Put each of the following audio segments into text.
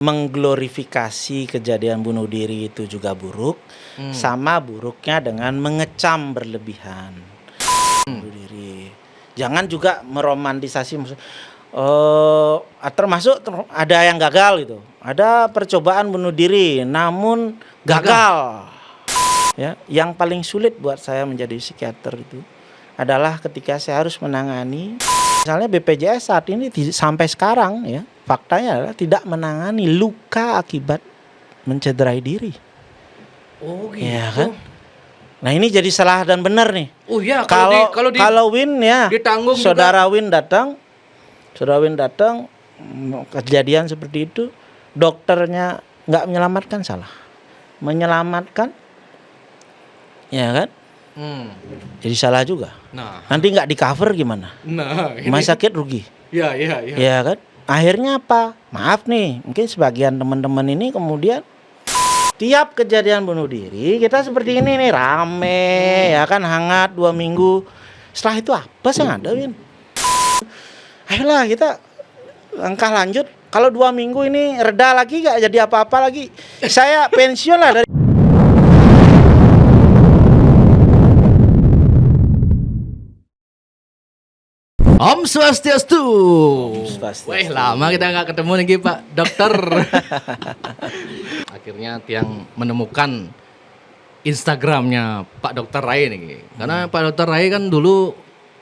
mengglorifikasi kejadian bunuh diri itu juga buruk, sama buruknya dengan mengecam berlebihan bunuh diri. Jangan juga meromantisasi, termasuk ada yang gagal gitu. Ada percobaan bunuh diri, namun gagal. Ya, yang paling sulit buat saya menjadi psikiater itu adalah ketika saya harus menangani, misalnya BPJS saat ini sampai sekarang ya, faktanya adalah tidak menangani luka akibat mencederai diri. Oh gitu. Ya kan? Nah ini jadi salah dan benar nih. Oh iya, Kalau Win ya, ditanggung saudara Win datang, kejadian seperti itu, dokternya nggak menyelamatkan, salah, menyelamatkan, ya kan? Jadi salah juga. Nah, Nanti nggak di cover gimana? Rumah sakit rugi. Iya. Ya kan? Akhirnya apa? Maaf nih, mungkin sebagian teman-teman ini kemudian tiap kejadian bunuh diri kita seperti ini nih, rame ya kan, hangat 2 minggu. Setelah itu apa sih yang ada, Win? Ayolah kita langkah lanjut. Kalau 2 minggu ini reda lagi, gak jadi apa-apa lagi, saya pensiun lah dari. Om Swastiastu. Swastiastu. Wah, lama kita nggak ketemu lagi Pak Dokter. Akhirnya Tiang menemukan Instagramnya Pak Dokter Rai nih. Karena Pak Dokter Rai kan dulu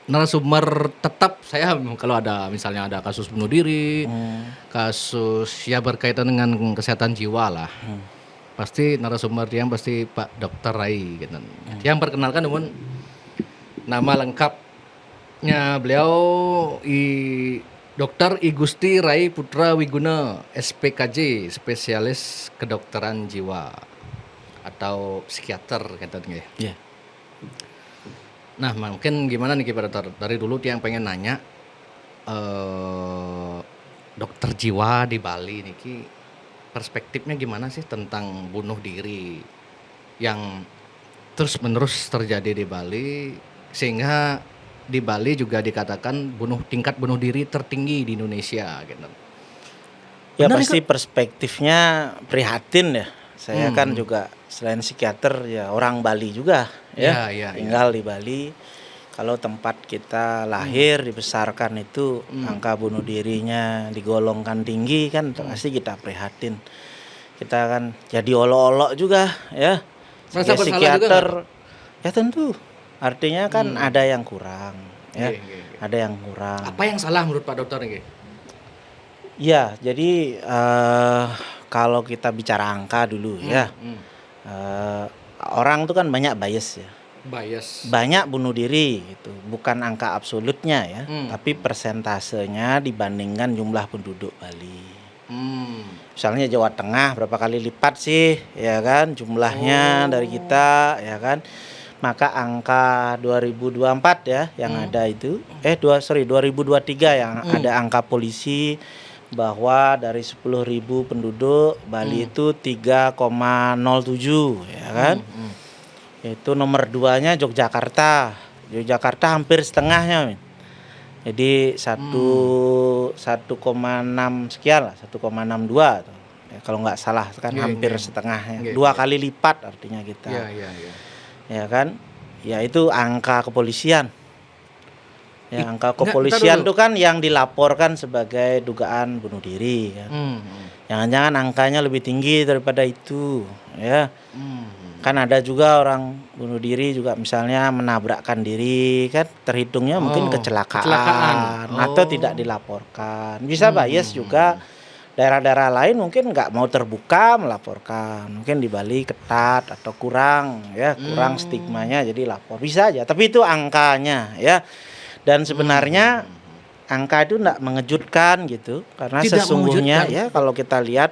narasumber tetap saya kalau ada misalnya ada kasus bunuh diri, kasus ya berkaitan dengan kesehatan jiwa lah. Pasti narasumber Tiang pasti Pak Dokter Rai gitu. Tiang perkenalkan namun nama lengkapnya beliau Dr. I Gusti Rai Putra Wiguna, SPKJ, spesialis kedokteran jiwa atau psikiater katanya. Yeah. Nah, mungkin gimana nih Pak Dokter? Dari dulu Tiang pengen nanya, dokter jiwa di Bali nih, perspektifnya gimana sih tentang bunuh diri yang terus-menerus terjadi di Bali, sehingga di Bali juga dikatakan tingkat bunuh diri tertinggi di Indonesia gitu. Ya Benar, pasti Kak? perspektifnya prihatin ya. Saya kan juga selain psikiater ya orang Bali juga ya. Tinggal di Bali. Kalau tempat kita lahir, dibesarkan itu angka bunuh dirinya digolongkan tinggi kan, pasti kita prihatin. Kita kan jadi olok-olok juga ya. Merasa bersalah psikiater juga ya tentu. Artinya kan ada yang kurang ya. Iya. Ada yang kurang. Apa yang salah menurut Pak Dokter nih? Ya, jadi kalau kita bicara angka dulu ya, orang tuh kan banyak bias ya. Banyak bunuh diri gitu, bukan angka absolutnya ya, tapi persentasenya dibandingkan jumlah penduduk Bali. Misalnya Jawa Tengah berapa kali lipat sih, ya kan, jumlahnya dari kita, ya kan. Maka angka 2024 ya yang ada itu 2023 yang ada angka polisi bahwa dari 10.000 penduduk Bali itu 3,07 ya kan. Itu nomor 2-nya Yogyakarta hampir setengahnya, Min. Jadi 1,6 sekian lah, 1,62 ya, kalau nggak salah kan hampir setengahnya, 2 kali lipat artinya kita. Ya kan, ya itu angka kepolisian. Ya, angka kepolisian itu kan yang dilaporkan sebagai dugaan bunuh diri kan. Jangan-jangan angkanya lebih tinggi daripada itu ya. Kan ada juga orang bunuh diri juga misalnya menabrakkan diri kan, terhitungnya mungkin kecelakaan. Atau tidak dilaporkan. Bisa bias juga. Daerah-daerah lain mungkin nggak mau terbuka melaporkan, mungkin di Bali ketat atau kurang stigmanya jadi lapor, bisa aja. Tapi itu angkanya ya, dan sebenarnya angka itu nggak mengejutkan gitu, karena tidak sesungguhnya ya kalau kita lihat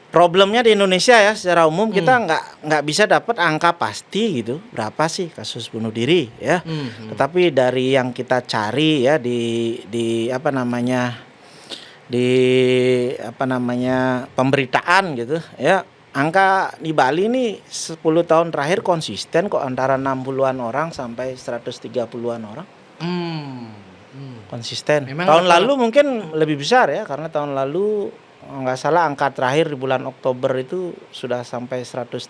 problemnya di Indonesia ya secara umum kita nggak bisa dapat angka pasti gitu berapa sih kasus bunuh diri ya, tetapi dari yang kita cari ya di pemberitaan gitu ya, angka di Bali ini 10 tahun terakhir konsisten kok, antara 60-an orang sampai 130-an orang. Konsisten. Memang tahun lalu mungkin lebih besar ya, karena tahun lalu nggak salah angka terakhir di bulan Oktober itu sudah sampai 130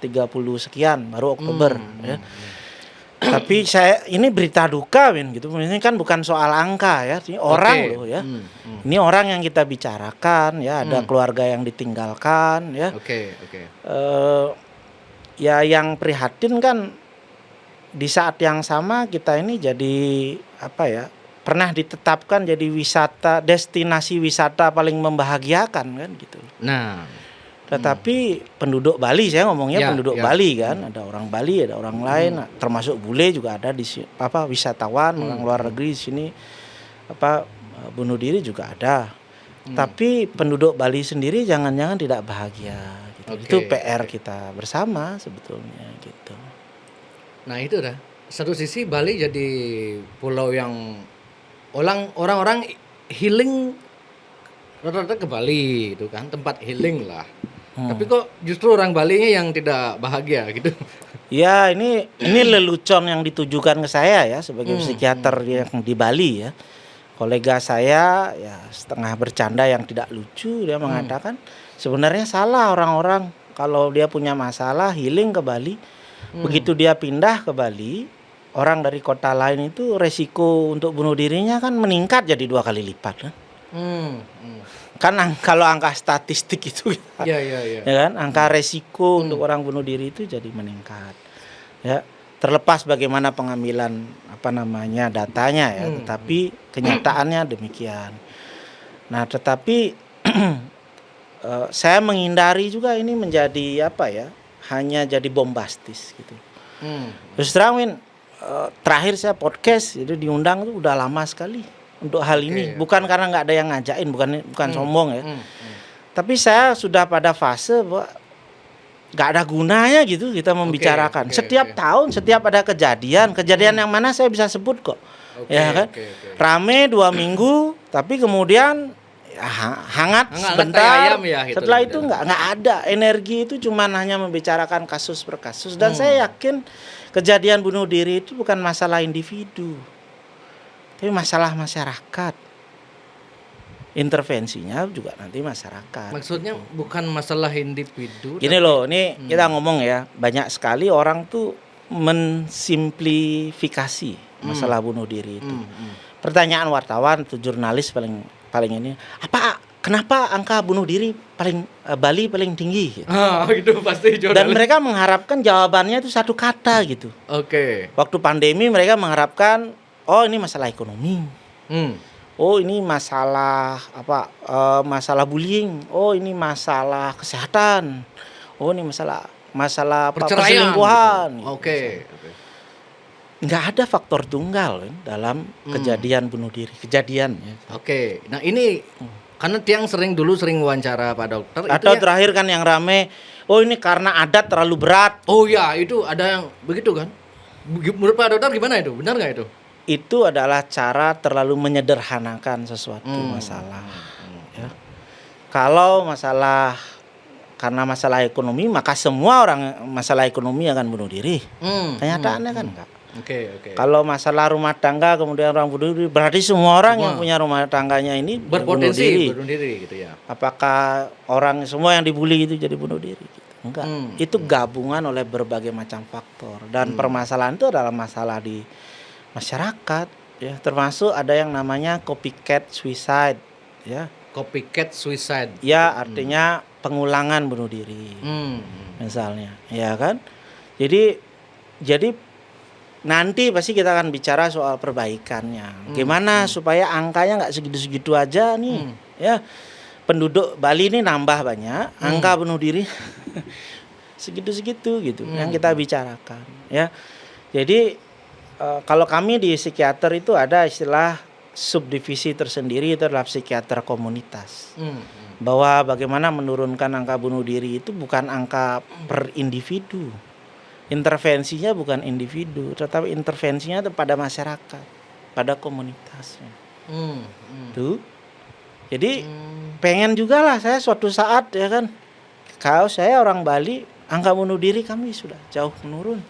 sekian baru Oktober ya. Tapi ini berita duka gitu. Ini kan bukan soal angka ya, ini orang loh ya. Ini orang yang kita bicarakan ya, ada keluarga yang ditinggalkan ya. Ya yang prihatin kan di saat yang sama kita ini jadi pernah ditetapkan jadi destinasi wisata paling membahagiakan kan gitu. Nah, tetapi penduduk Bali, saya ngomongnya penduduk Bali kan, ada orang Bali, ada orang lain, termasuk bule juga ada di wisatawan orang luar negeri di sini bunuh diri juga ada. Tapi penduduk Bali sendiri jangan-jangan tidak bahagia gitu. Itu PR kita bersama sebetulnya gitu. Nah, itu dah. Satu sisi Bali jadi pulau yang orang-orang healing rata-rata ke Bali itu kan, tempat healing lah. Tapi kok justru orang Balinya yang tidak bahagia gitu. Ya, ini lelucon yang ditujukan ke saya ya sebagai psikiater yang di Bali ya. Kolega saya ya setengah bercanda yang tidak lucu, dia mengatakan sebenarnya salah orang-orang kalau dia punya masalah healing ke Bali. Begitu dia pindah ke Bali, orang dari kota lain itu resiko untuk bunuh dirinya kan meningkat jadi 2 kali lipat kan. Kan kalau angka statistik itu ya kan, angka resiko untuk orang bunuh diri itu jadi meningkat ya, terlepas bagaimana pengambilan datanya ya, tetapi kenyataannya demikian. Nah, tetapi saya menghindari juga ini menjadi hanya jadi bombastis gitu. Terus terang terakhir saya podcast itu diundang itu udah lama sekali untuk hal ini, bukan karena nggak ada yang ngajakin, bukan sombong ya. Tapi saya sudah pada fase bahwa nggak ada gunanya gitu kita membicarakan. Setiap tahun, setiap ada kejadian yang mana saya bisa sebut kok, ya kan. Rame 2 minggu, tapi kemudian hangat sebentar. Gitu, setelah itu nggak ada energi, itu cuma hanya membicarakan kasus per kasus. Dan saya yakin kejadian bunuh diri itu bukan masalah individu, tapi masalah masyarakat. Intervensinya juga nanti masyarakat. Maksudnya bukan masalah individu. Gini loh, ini kita ngomong ya, banyak sekali orang tuh mensimplifikasi masalah bunuh diri itu. Pertanyaan wartawan atau jurnalis paling ini, kenapa angka bunuh diri Bali paling tinggi? Gitu. Itu pasti jurnalis. Dan mereka mengharapkan jawabannya itu satu kata gitu. Waktu pandemi mereka mengharapkan, oh ini masalah ekonomi. Oh ini masalah masalah bullying. Oh ini masalah kesehatan. Oh ini masalah perselingkuhan. Gitu. Nggak ada faktor tunggal dalam kejadian bunuh diri. Kejadian ya. Nah ini karena Tiang dulu sering wawancara Pak Dokter. Atau terakhir kan yang rame, oh ini karena adat terlalu berat. Oh ya, itu ada yang begitu kan. Menurut Pak Dokter gimana itu? Benar nggak itu? Itu adalah cara terlalu menyederhanakan sesuatu masalah. Ya. Kalau karena masalah ekonomi, maka semua orang masalah ekonomi akan bunuh diri. Kenyataannya kan enggak. Kalau masalah rumah tangga kemudian orang bunuh diri, berarti semua orang yang punya rumah tangganya ini berpotensi bunuh diri gitu ya. Apakah orang semua yang dibully itu jadi bunuh diri? Gitu. Enggak. Itu gabungan oleh berbagai macam faktor, dan permasalahan itu adalah masalah di masyarakat ya, termasuk ada yang namanya copycat suicide ya. Copycat suicide. Ya, artinya pengulangan bunuh diri. Misalnya, ya kan? Jadi nanti pasti kita akan bicara soal perbaikannya. Gimana supaya angkanya nggak segitu-segitu aja nih. Ya, penduduk Bali ini nambah banyak, angka bunuh diri segitu-segitu gitu yang kita bicarakan. Ya, jadi kalau kami di psikiater itu ada istilah subdivisi tersendiri, itu adalah psikiater komunitas. Bahwa bagaimana menurunkan angka bunuh diri itu bukan angka per individu. Intervensinya bukan individu, tetapi intervensinya itu pada masyarakat, pada komunitasnya. Tuh. Jadi pengen juga lah saya suatu saat ya kan, kalau saya orang Bali, angka bunuh diri kami sudah jauh menurun.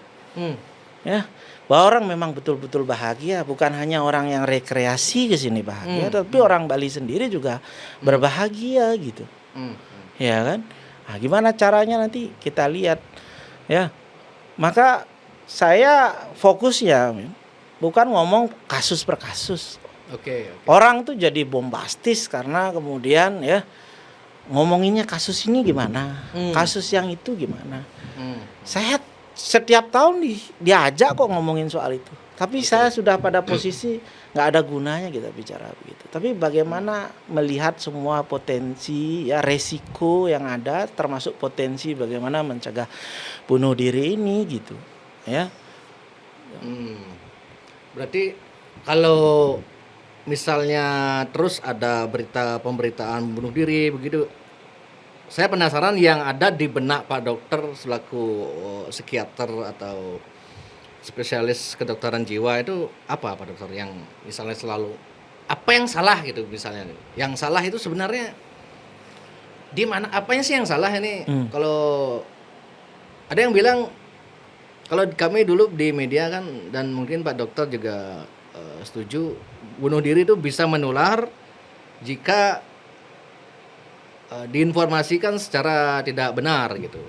Ya, bahwa orang memang betul-betul bahagia, bukan hanya orang yang rekreasi ke sini bahagia, tapi orang Bali sendiri juga berbahagia gitu. Ya kan? Nah, gimana caranya nanti kita lihat ya. Maka saya fokus ya bukan ngomong kasus per kasus. Oke. Orang tuh jadi bombastis karena kemudian ya ngomonginnya kasus ini gimana, kasus yang itu gimana. Saya setiap tahun diajak kok ngomongin soal itu. Tapi saya sudah pada posisi nggak ada gunanya kita bicara begitu. Tapi bagaimana melihat semua potensi ya resiko yang ada, termasuk potensi bagaimana mencegah bunuh diri ini gitu, ya. Berarti kalau misalnya terus ada berita pemberitaan bunuh diri begitu, saya penasaran yang ada di benak Pak Dokter selaku psikiater atau spesialis kedokteran jiwa itu apa Pak Dokter, yang misalnya selalu apa yang salah gitu misalnya. Yang salah itu sebenarnya di mana, apanya sih yang salah ini? Kalau ada yang bilang, kalau kami dulu di media kan, dan mungkin Pak Dokter juga setuju, bunuh diri itu bisa menular jika diinformasikan secara tidak benar gitu.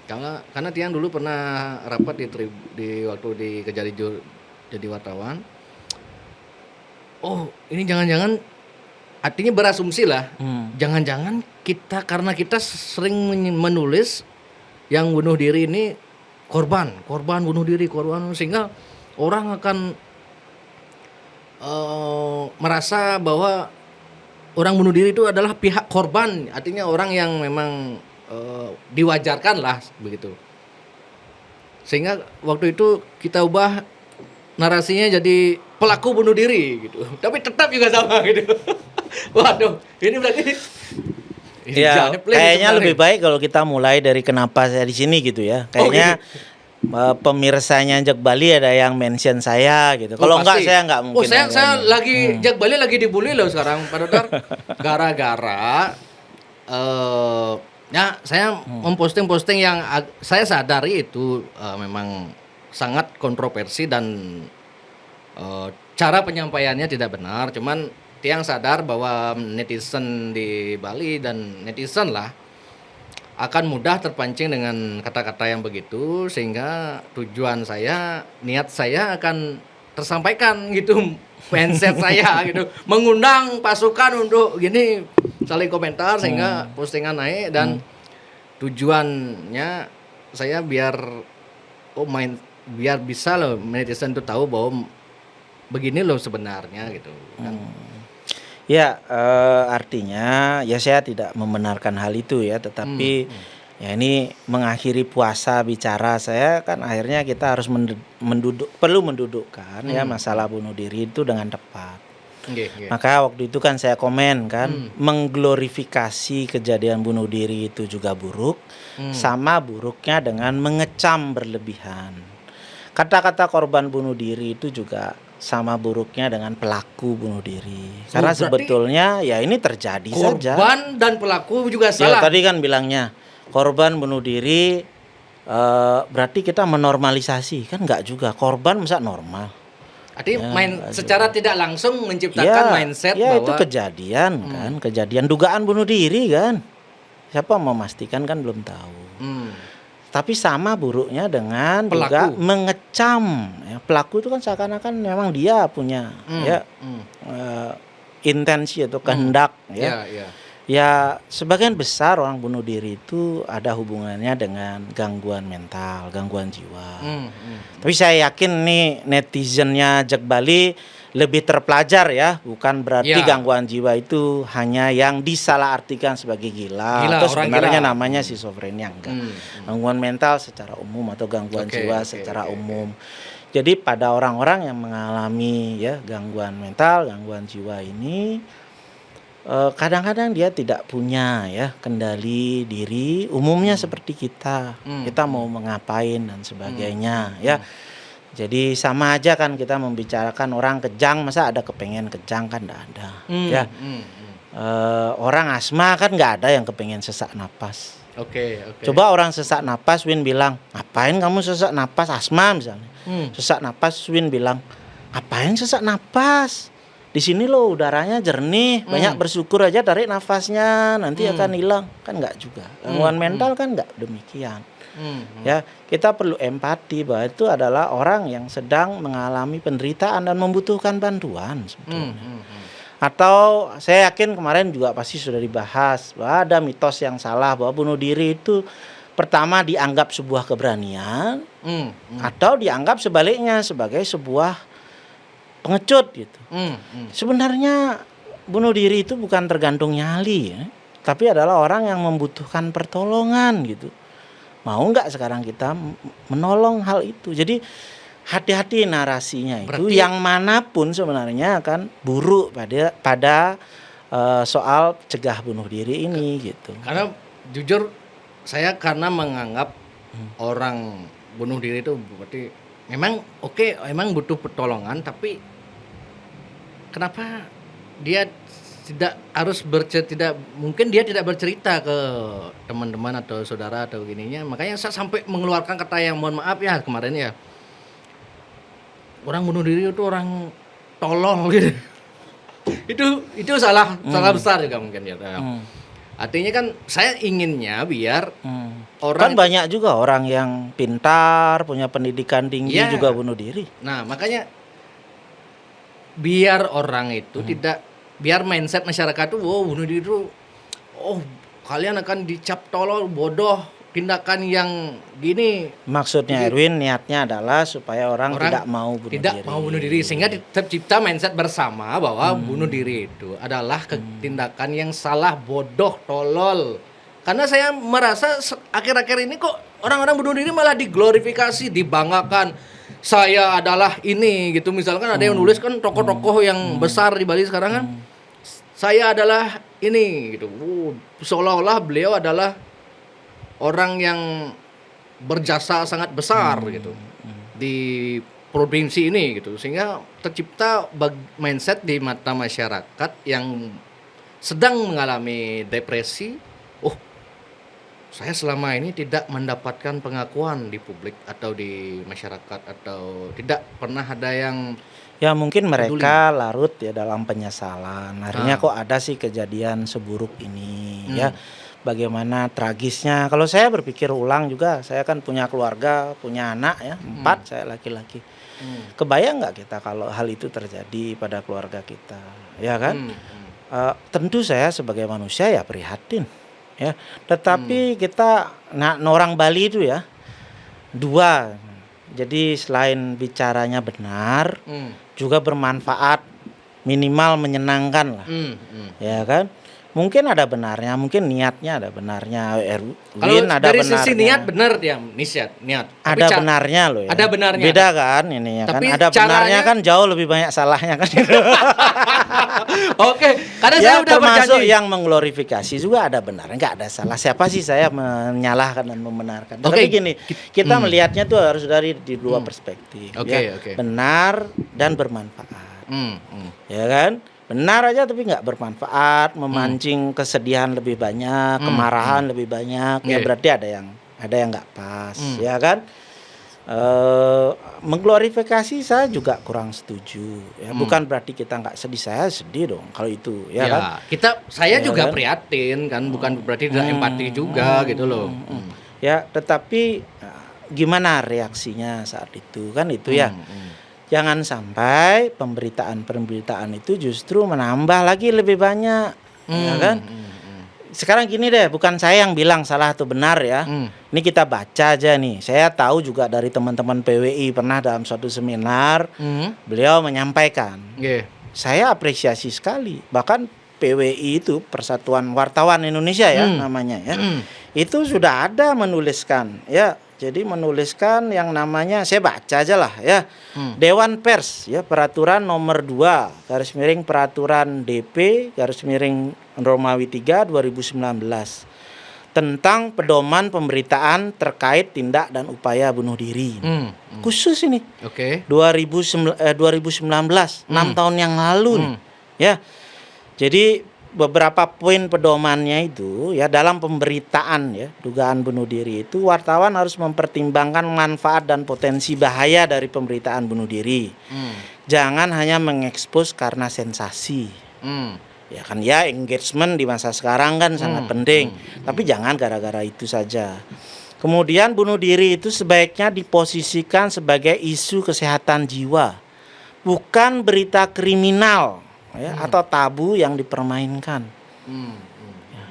Karena Tiang dulu pernah rapat di waktu di Kejari jadi wartawan. Oh, ini jangan-jangan artinya berasumsi lah. Jangan-jangan karena kita sering menulis yang bunuh diri ini korban bunuh diri, sehingga orang akan merasa bahwa orang bunuh diri itu adalah pihak korban, artinya orang yang memang diwajarkan lah begitu. Sehingga waktu itu kita ubah narasinya jadi pelaku bunuh diri gitu. Tapi tetap juga sama gitu. Waduh, ini berarti ya kayaknya lebih baik kalau kita mulai dari kenapa saya di sini gitu ya. Kayaknya pemirsanya Jak Bali ada yang mention saya gitu. Kalau enggak saya enggak mungkin. Saya lagi Jak Bali lagi dibully loh sekarang Pak Dokter. Gara-gara ya saya memposting yang saya sadari itu memang sangat kontroversi dan cara penyampaiannya tidak benar. Cuman Tiang sadar bahwa netizen di Bali dan netizen lah akan mudah terpancing dengan kata-kata yang begitu, sehingga tujuan saya, niat saya akan tersampaikan gitu, mindset saya gitu, mengundang pasukan untuk gini saling komentar sehingga postingan naik, dan tujuannya saya biar bisa loh netizen itu tahu bahwa begini loh sebenarnya gitu kan. Ya, artinya ya saya tidak membenarkan hal itu ya, tetapi ya ini mengakhiri puasa bicara saya kan, akhirnya kita harus perlu mendudukkan ya masalah bunuh diri itu dengan tepat. Maka waktu itu kan saya komen kan, mengglorifikasi kejadian bunuh diri itu juga buruk, sama buruknya dengan mengecam berlebihan. Kata-kata korban bunuh diri itu juga sama buruknya dengan pelaku bunuh diri. Karena sebetulnya ya ini terjadi saja. Korban dan pelaku juga salah. Ya, tadi kan bilangnya korban bunuh diri berarti kita menormalisasi, kan enggak juga. Korban masa normal. Artinya secara tidak langsung menciptakan mindset bahwa itu kejadian kan, kejadian dugaan bunuh diri kan. Siapa memastikan kan belum tahu. Tapi sama buruknya dengan pelaku juga mengecam ya, pelaku itu kan seakan-akan memang dia punya intensi atau kehendak ya sebagian besar orang bunuh diri itu ada hubungannya dengan gangguan mental, gangguan jiwa. Tapi saya yakin nih netizennya Jak Bali lebih terpelajar ya, bukan berarti gangguan jiwa itu hanya yang disalahartikan sebagai gila atau sebenarnya namanya schizophrenia, enggak. Gangguan mental secara umum atau gangguan jiwa secara umum. Jadi pada orang-orang yang mengalami ya gangguan mental, gangguan jiwa ini kadang-kadang dia tidak punya ya kendali diri, umumnya seperti kita. Kita mau mengapain dan sebagainya ya. Jadi sama aja kan kita membicarakan orang kejang, masa ada kepengen kejang kan enggak ada. Orang asma kan enggak ada yang kepengen sesak napas. Coba orang sesak napas, Win bilang, ngapain kamu sesak napas, asma misalnya. Sesak napas, Win bilang, ngapain sesak napas? di sini loh udaranya jernih, banyak bersyukur aja, tarik nafasnya, nanti akan hilang. Kan enggak juga. Gangguan mental kan enggak demikian. Ya, kita perlu empati bahwa itu adalah orang yang sedang mengalami penderitaan dan membutuhkan bantuan sebetulnya. Atau saya yakin kemarin juga pasti sudah dibahas bahwa ada mitos yang salah bahwa bunuh diri itu pertama dianggap sebuah keberanian, atau dianggap sebaliknya sebagai sebuah pengecut gitu. Sebenarnya bunuh diri itu bukan tergantung nyali ya, tapi adalah orang yang membutuhkan pertolongan gitu. Mau nggak sekarang kita menolong hal itu? Jadi hati-hati narasinya itu. Berarti, yang manapun sebenarnya akan buruk pada soal cegah bunuh diri ini gitu. Karena jujur saya karena menganggap orang bunuh diri itu berarti memang memang butuh pertolongan, tapi kenapa dia mungkin dia tidak bercerita ke teman-teman atau saudara atau gininya. Makanya saya sampai mengeluarkan kata yang mohon maaf ya kemarin ya, orang bunuh diri itu orang tolol gitu. itu salah besar juga mungkin ya. Artinya kan saya inginnya biar orang kan banyak juga orang yang pintar, punya pendidikan tinggi juga bunuh diri. Nah, makanya biar orang itu biar mindset masyarakat itu bunuh diri itu kalian akan dicap tolol, bodoh, tindakan yang gini. Maksudnya Erwin niatnya adalah supaya orang tidak mau bunuh diri. Sehingga tercipta mindset bersama bahwa bunuh diri itu adalah tindakan yang salah, bodoh, tolol. Karena saya merasa akhir-akhir ini kok orang-orang bunuh diri malah diglorifikasi, dibanggakan. Saya adalah ini gitu. Misalkan ada yang nulis kan tokoh-tokoh yang besar di Bali sekarang kan, saya adalah ini gitu. Seolah-olah beliau adalah orang yang berjasa sangat besar gitu di provinsi ini gitu, sehingga tercipta mindset di mata masyarakat yang sedang mengalami depresi. Saya selama ini tidak mendapatkan pengakuan di publik atau di masyarakat, atau tidak pernah ada yang mungkin mereka larut ya dalam penyesalan. Akhirnya kok ada sih kejadian seburuk ini ya. Bagaimana tragisnya. Kalau saya berpikir ulang juga, saya kan punya keluarga, punya anak ya, 4, saya laki-laki. Kebayang nggak kita kalau hal itu terjadi pada keluarga kita, ya kan? Tentu saya sebagai manusia ya prihatin, ya. Tetapi kita, orang Bali itu ya, 2. Jadi selain bicaranya benar, juga bermanfaat, minimal menyenangkan lah, ya kan? Mungkin ada benarnya, mungkin niatnya ada benarnya. Kalau dari sisi niat benar ya, niat. Ada benarnya loh ya. Ada benarnya. Beda kan ini ya. Tapi kan ada benarnya kan jauh lebih banyak salahnya kan. Oke, karena ya, saya udah termasuk berjanji. yang mengglorifikasi juga ada benarnya, nggak ada salah. Siapa sih saya menyalahkan dan membenarkan? Tapi gini, kita melihatnya tuh harus dari di 2 perspektif. Benar dan bermanfaat. Ya kan? Benar aja tapi nggak bermanfaat, memancing kesedihan lebih banyak, kemarahan lebih banyak, ya berarti ada yang nggak pas, ya kan? Mengglorifikasi saya juga kurang setuju, ya. Bukan berarti kita nggak sedih, saya sedih dong kalau itu, ya kan? Saya juga prihatin kan, bukan berarti tidak empati juga gitu loh. Ya, tetapi gimana reaksinya saat itu kan itu ya. Jangan sampai pemberitaan itu justru menambah lagi lebih banyak, ya kan? Sekarang gini deh, bukan saya yang bilang salah atau benar ya. Ini kita baca aja nih. Saya tahu juga dari teman-teman PWI pernah dalam suatu seminar, beliau menyampaikan. Saya apresiasi sekali. Bahkan PWI itu Persatuan Wartawan Indonesia ya namanya ya. Itu sudah ada menuliskan ya. Jadi menuliskan yang namanya, saya baca aja lah ya, Dewan Pers ya, peraturan nomor 2 peraturan DP Romawi 3 2019 tentang pedoman pemberitaan terkait tindak dan upaya bunuh diri. Khusus ini. 2019, 6 tahun yang lalu nih. Ya. Jadi beberapa poin pedomannya itu ya dalam pemberitaan ya dugaan bunuh diri itu wartawan harus mempertimbangkan manfaat dan potensi bahaya dari pemberitaan bunuh diri. Jangan hanya mengekspos karena sensasi. Ya kan ya engagement di masa sekarang kan sangat penting. Tapi jangan gara-gara itu saja. Kemudian bunuh diri itu sebaiknya diposisikan sebagai isu kesehatan jiwa, bukan berita kriminal. Ya, atau tabu yang dipermainkan. Ya.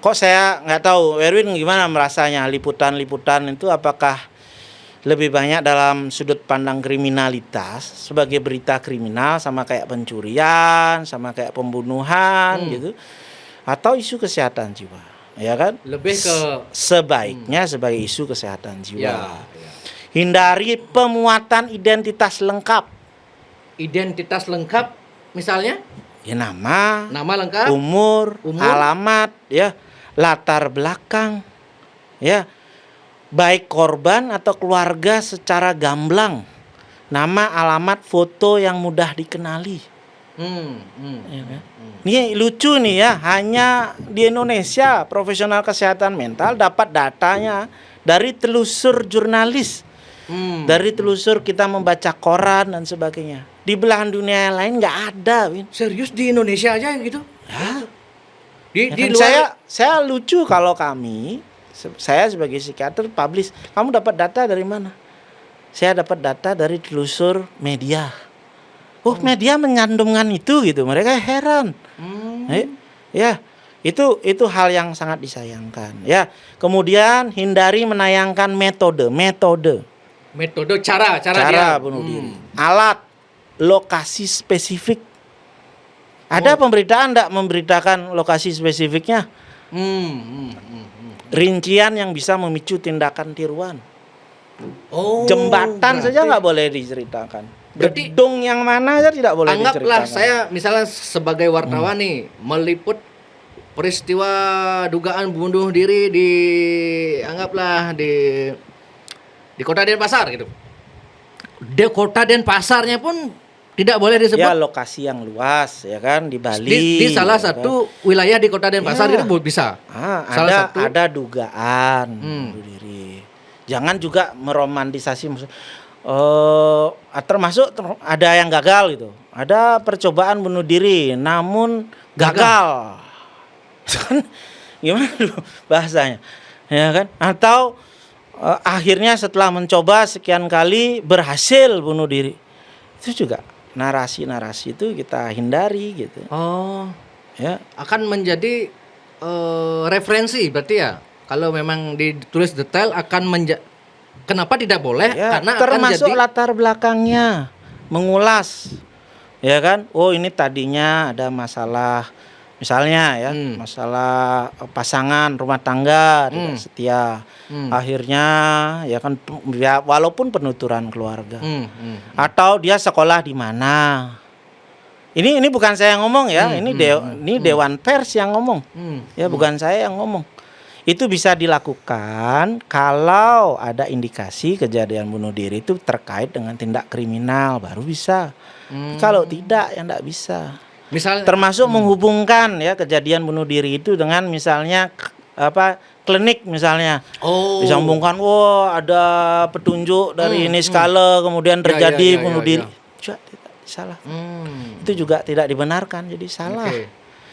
Kok saya nggak tahu, Erwin gimana merasanya liputan-liputan itu apakah lebih banyak dalam sudut pandang kriminalitas sebagai berita kriminal sama kayak pencurian, sama kayak pembunuhan gitu, atau isu kesehatan jiwa, ya kan? Lebih ke sebaiknya sebagai isu kesehatan jiwa. Ya. Hindari pemuatan identitas lengkap. Identitas lengkap misalnya? Ya nama lengkap, umur, alamat, ya, latar belakang, ya, baik korban atau keluarga secara gamblang, nama, alamat, foto yang mudah dikenali. Ya kan? Ini lucu nih ya, hanya di Indonesia profesional kesehatan mental dapat datanya dari telusur jurnalis, dari telusur kita membaca koran dan sebagainya. Di belahan dunia yang lain nggak ada, Win. Serius di Indonesia aja gitu? Ya. Di Kan luar saya lucu kalau saya sebagai psikiater publish, kamu dapat data dari mana? Saya dapat data dari telusur media. Media menyantumkan itu gitu. Mereka heran. Ya, itu hal yang sangat disayangkan. Ya, kemudian hindari menayangkan metode cara dia bunuh diri. Alat, lokasi spesifik. Ada pemberitaan enggak memberitakan lokasi spesifiknya? Rincian yang bisa memicu tindakan tiruan. Jembatan saja nggak boleh diceritakan. Gedung yang mana saja tidak boleh diceritakan. Anggaplah saya misalnya sebagai wartawan nih meliput peristiwa dugaan bunuh diri di Kota Denpasar gitu. Di Kota Denpasarnya pun tidak boleh disebut. Ya lokasi yang luas ya kan di Bali. Di salah satu wilayah di Kota Denpasar itu bisa. Ada dugaan bunuh diri. Jangan juga meromantisasi. Termasuk ada yang gagal gitu. Ada percobaan bunuh diri namun gagal. Gimana bahasanya? Ya kan? Atau akhirnya setelah mencoba sekian kali berhasil bunuh diri. Itu juga narasi-narasi itu kita hindari gitu. Ya, akan menjadi referensi berarti ya. Kalau memang ditulis detail akan kenapa tidak boleh? Ya, karena termasuk akan jadi latar belakangnya, mengulas. Ya kan? Ini tadinya ada masalah misalnya ya, masalah pasangan rumah tangga tidak setia. Akhirnya ya kan walaupun penuturan keluarga. Atau dia sekolah di mana. Ini bukan saya yang ngomong ya, ini Dewan Pers yang ngomong. Ya bukan saya yang ngomong. Itu bisa dilakukan kalau ada indikasi kejadian bunuh diri itu terkait dengan tindak kriminal baru bisa. Kalau tidak ya enggak bisa. Misalnya termasuk menghubungkan ya kejadian bunuh diri itu dengan misalnya klinik misalnya. Disambungkan ada petunjuk dari ini skala kemudian terjadi bunuh diri. Juga tidak salah. Itu juga tidak dibenarkan jadi salah.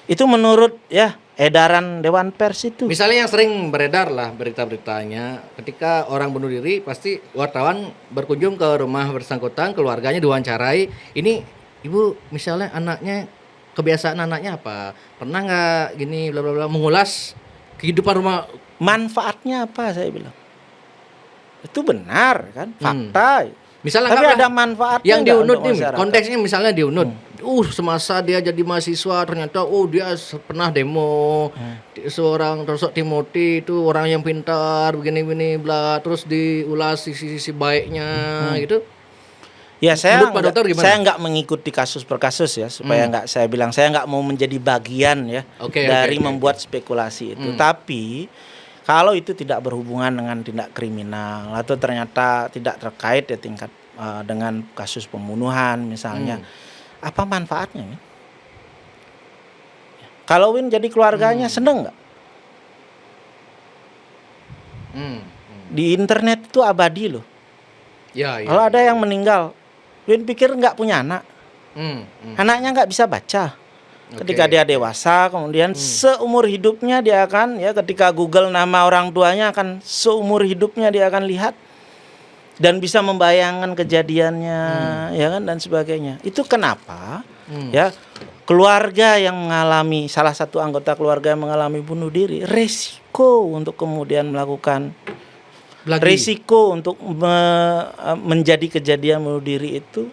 Itu menurut ya edaran Dewan Pers itu. Misalnya yang sering beredar lah berita-beritanya, ketika orang bunuh diri pasti wartawan berkunjung ke rumah bersangkutan, keluarganya diwawancarai. Ini ibu misalnya kebiasaan anaknya apa? Pernah nggak gini bla bla bla, mengulas kehidupan rumah. Manfaatnya apa saya bilang. Itu benar kan, fakta. Misalnya tapi ada manfaatnya yang diunut nih, masyarakat. konteksnya misalnya diunut. Semasa dia jadi mahasiswa ternyata dia pernah demo. Seorang sosok Timothy itu orang yang pintar begini-begini bla, terus diulas sisi-sisi baiknya gitu. Ya saya nggak mengikuti kasus per kasus ya supaya nggak saya bilang saya nggak mau menjadi bagian ya dari membuat spekulasi itu. Tapi kalau itu tidak berhubungan dengan tindak kriminal atau ternyata tidak terkait ya tingkat dengan kasus pembunuhan misalnya, apa manfaatnya? Ya? Kalau Win jadi keluarganya seneng nggak? Di internet itu abadi loh. Ya, Kalau ada yang meninggal, Win pikir nggak punya anak. Anaknya nggak bisa baca. Ketika dia dewasa, kemudian seumur hidupnya dia akan, ya, ketika Google nama orang tuanya akan seumur hidupnya dia akan lihat dan bisa membayangkan kejadiannya, ya kan, dan sebagainya. Itu kenapa, ya, keluarga yang mengalami, salah satu anggota keluarga yang mengalami bunuh diri, resiko untuk kemudian melakukan risiko untuk menjadi kejadian bunuh diri itu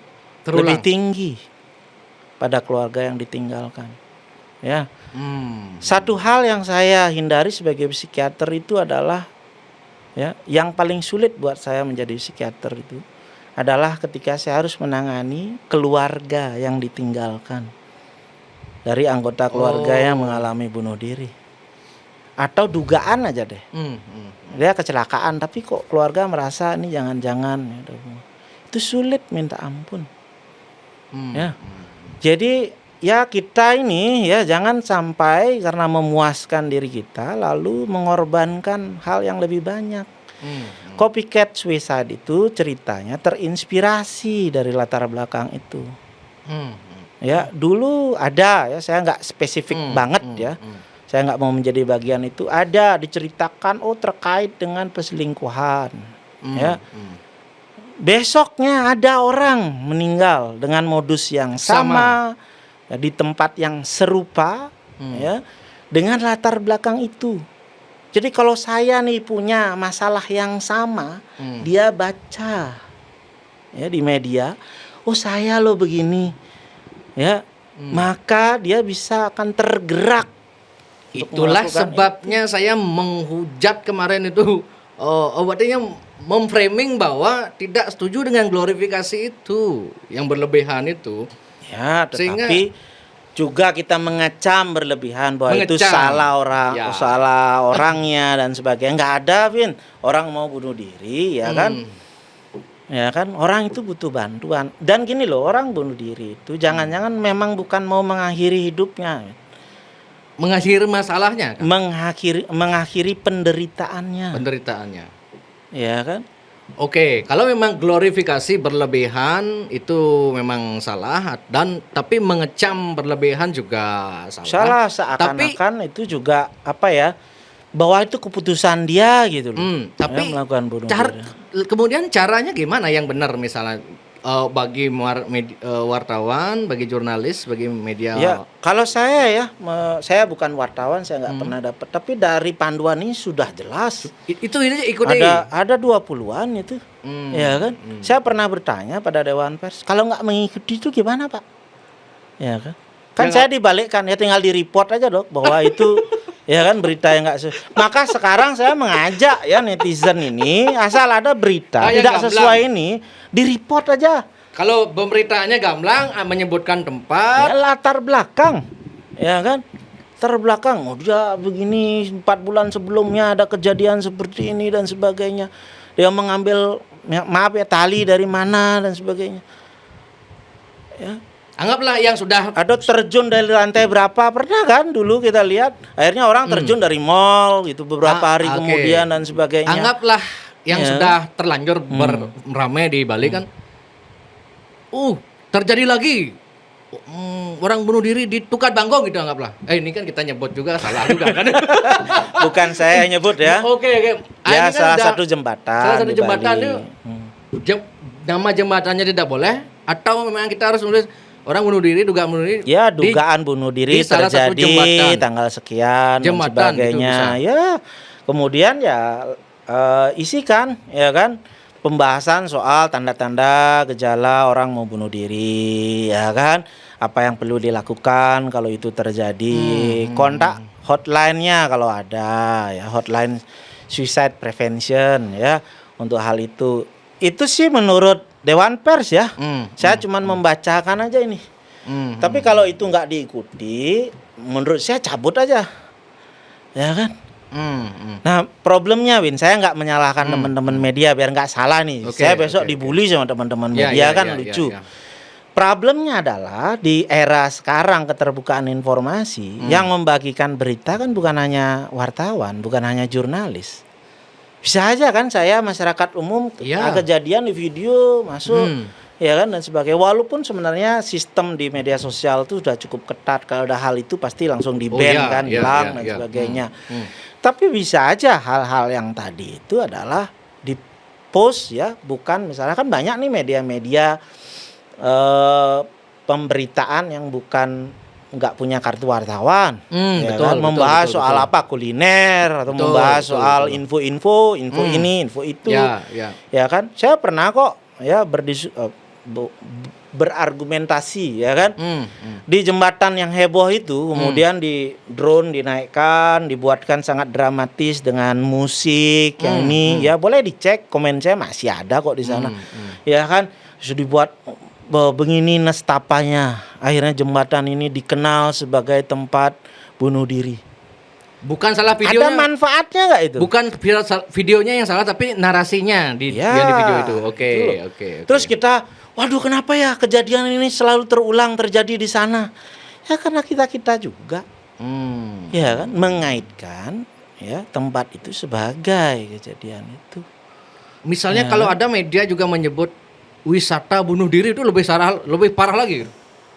lebih tinggi pada keluarga yang ditinggalkan. Ya. Satu hal yang saya hindari sebagai psikiater itu adalah, ya, yang paling sulit buat saya menjadi psikiater itu adalah ketika saya harus menangani keluarga yang ditinggalkan dari anggota keluarga yang mengalami bunuh diri. Atau dugaan aja deh. Dia kecelakaan tapi kok keluarga merasa ini jangan-jangan, ya, itu sulit minta ampun. Ya. Jadi ya kita ini, ya, jangan sampai karena memuaskan diri kita lalu mengorbankan hal yang lebih banyak. Copycat suicide itu ceritanya terinspirasi dari latar belakang itu. Ya, dulu ada, ya, saya nggak spesifik banget, ya. Saya nggak mau menjadi bagian itu. Ada diceritakan, terkait dengan perselingkuhan. Ya. Besoknya ada orang meninggal dengan modus yang sama. Ya, di tempat yang serupa, ya, dengan latar belakang itu. Jadi kalau saya nih punya masalah yang sama, dia baca, ya, di media, saya lo begini, ya, maka dia bisa akan tergerak. Itulah sebabnya saya menghujat kemarin itu, artinya memframing bahwa tidak setuju dengan glorifikasi itu yang berlebihan itu. Ya, tetapi juga kita mengecam berlebihan bahwa itu salah orang, ya, salah orangnya dan sebagainya. Nggak ada, Vin, orang mau bunuh diri, ya kan? Ya kan, orang itu butuh bantuan. Dan gini loh, orang bunuh diri itu jangan-jangan memang bukan mau mengakhiri hidupnya. Mengakhiri masalahnya kan? Mengakhiri penderitaannya. Ya kan? Oke, kalau memang glorifikasi berlebihan itu memang salah, dan tapi mengecam berlebihan juga salah. Seakan-akan itu juga apa ya? Bahwa itu keputusan dia gitu loh. Tapi ya, melakukan bunuh diri. Kemudian caranya gimana yang benar, misalnya bagi wartawan, bagi jurnalis, bagi media? Ya, kalau saya saya bukan wartawan, saya nggak pernah dapat. Tapi dari panduan ini sudah jelas. Itu ikuti. Ada 20-an itu, ya kan? Saya pernah bertanya pada Dewan Pers, kalau nggak mengikuti itu gimana, Pak? Ya kan? Kan saya dibalikkan, ya tinggal di report aja dok bahwa itu, ya kan, berita yang nggak sesuai. Maka sekarang saya mengajak, ya, netizen ini, asal ada berita tidak sesuai ini, di report aja. Kalau pemberitaannya gamblang, menyebutkan tempat, ya, latar belakang, ya kan, terbelakang, dia begini 4 bulan sebelumnya ada kejadian seperti ini dan sebagainya. Dia mengambil, maaf ya, tali dari mana dan sebagainya. Ya. Anggaplah yang sudah ada terjun dari lantai berapa, pernah kan dulu kita lihat, akhirnya orang terjun dari mall gitu beberapa hari kemudian dan sebagainya. Anggaplah yang sudah terlanjur beramai di Bali kan, terjadi lagi orang bunuh diri di Tukat Bangkong gitu, anggaplah. Ini kan kita nyebut juga salah juga kan. Bukan saya nyebut ya. Oke. Ya, salah satu jembatan. Itu nama jembatannya tidak boleh, atau memang kita harus nulis orang bunuh diri, dugaan bunuh diri. Ya, dugaan bunuh diri terjadi tanggal sekian dan sebagainya. Ya, kemudian ya isikan, ya kan, pembahasan soal tanda-tanda gejala orang mau bunuh diri, ya kan, apa yang perlu dilakukan kalau itu terjadi, kontak hotline-nya kalau ada, ya, hotline suicide prevention, ya, untuk hal itu. Itu sih menurut Dewan Pers, ya. Saya cuma membacakan aja ini. Tapi kalau itu nggak diikuti, menurut saya cabut aja, ya kan. Nah, problemnya, Win, saya nggak menyalahkan teman-teman media biar nggak salah nih. Saya besok dibully sama teman-teman media, kan lucu. Problemnya adalah di era sekarang keterbukaan informasi, yang membagikan berita kan bukan hanya wartawan, bukan hanya jurnalis. Bisa aja kan saya masyarakat umum kejadian di video masuk ya kan dan sebagainya. Walaupun sebenarnya sistem di media sosial itu sudah cukup ketat, kalau ada hal itu pasti langsung di-ban hilang dan sebagainya. Tapi bisa aja hal-hal yang tadi itu adalah di post ya, bukan misalnya kan banyak nih media-media pemberitaan yang bukan nggak punya kartu wartawan, ya betul, kan? Membahas betul. soal apa kuliner atau membahas soal info-info, ini, info itu, ya kan? Saya pernah kok ya berargumentasi, ya kan? Di jembatan yang heboh itu, kemudian di drone dinaikkan, dibuatkan sangat dramatis dengan musik, yang ini, ya boleh dicek komen saya masih ada kok di sana, ya kan? Sudah dibuat begini nestapanya, akhirnya jembatan ini dikenal sebagai tempat bunuh diri. Bukan salah videonya. Ada manfaatnya nggak itu? Bukan videonya yang salah, tapi narasinya yang di video itu. Oke. Terus kita, waduh kenapa ya kejadian ini selalu terulang terjadi di sana? Ya karena kita juga, ya kan, mengaitkan ya tempat itu sebagai kejadian itu. Misalnya kalau ada media juga menyebut wisata bunuh diri itu lebih parah lagi.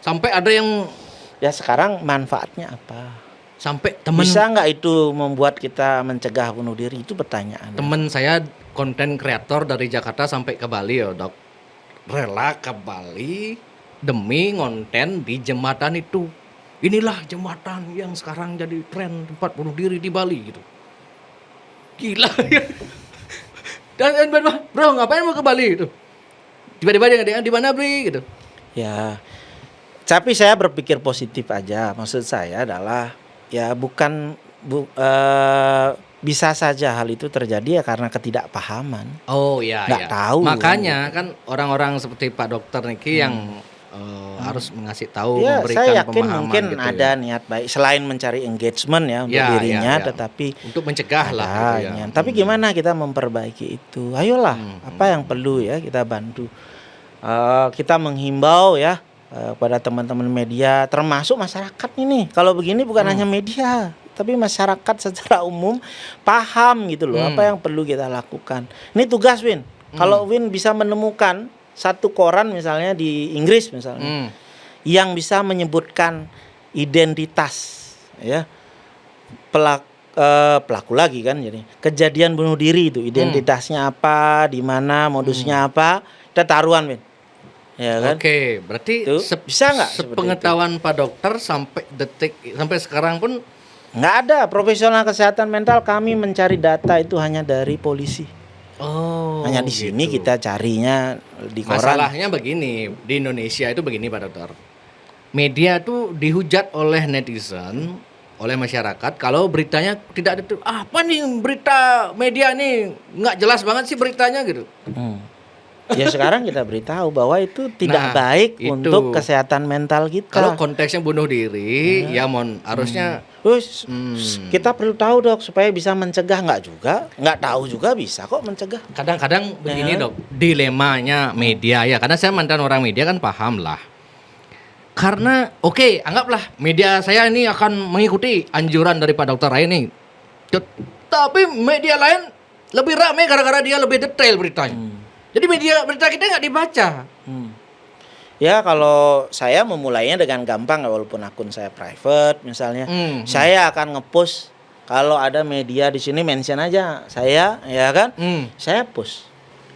Sampai ada yang ya sekarang manfaatnya apa? Sampai temen bisa nggak itu membuat kita mencegah bunuh diri, itu pertanyaan. Temen saya konten kreator dari Jakarta sampai ke Bali ya dok, rela ke Bali demi konten di jembatan itu. Inilah jembatan yang sekarang jadi tren tempat bunuh diri di Bali gitu. Gila ya. Dan bro ngapain mau ke Bali gitu? Tiba-tiba dia di mana beli gitu. Ya, tapi saya berpikir positif aja. Maksud saya adalah ya bisa saja hal itu terjadi ya karena ketidakpahaman. Oh iya. Nggak tahu. Makanya kan orang-orang seperti Pak Dokter Niki yang harus mengasih tahu, ya, memberikan saya yakin pemahaman mungkin gitu ada niat baik selain mencari engagement ya untuk dirinya, tetapi untuk mencegah lah. Gitu ya. Tapi gimana kita memperbaiki itu? Ayolah, apa yang perlu ya kita bantu. Kita menghimbau ya pada teman-teman media, termasuk masyarakat ini. Kalau begini bukan hanya media, tapi masyarakat secara umum paham gitu loh apa yang perlu kita lakukan. Ini tugas Win. Kalau Win bisa menemukan satu koran misalnya di Inggris misalnya yang bisa menyebutkan identitas ya pelaku lagi kan, jadi kejadian bunuh diri itu identitasnya apa, di mana, modusnya apa, kita taruhan Win. Ya kan? Oke, berarti bisa nggak? Sepengetahuan Pak Dokter sampai sekarang pun nggak ada. Profesional kesehatan mental kami mencari data itu hanya dari polisi. Oh, hanya di sini kita carinya di koran. Masalahnya begini, di Indonesia itu begini Pak Dokter. Media tuh dihujat oleh netizen, oleh masyarakat kalau beritanya tidak ada. Apa nih berita media nih nggak jelas banget sih beritanya gitu. Ya sekarang kita beritahu bahwa itu tidak baik untuk kesehatan mental kita. Kalau konteksnya bunuh diri, harusnya kita perlu tahu dok supaya bisa mencegah. Nggak tahu juga bisa kok mencegah. Kadang-kadang begini dok, dilemanya media ya, karena saya mantan orang media kan paham lah. Karena anggaplah media saya ini akan mengikuti anjuran dari Pak Dokter Rai ini, tapi media lain lebih ramai gara-gara dia lebih detail beritanya. Jadi berita kita nggak dibaca. Ya kalau saya memulainya dengan gampang, walaupun akun saya private misalnya, saya akan ngepost kalau ada media di sini mention aja saya, ya kan? Saya post.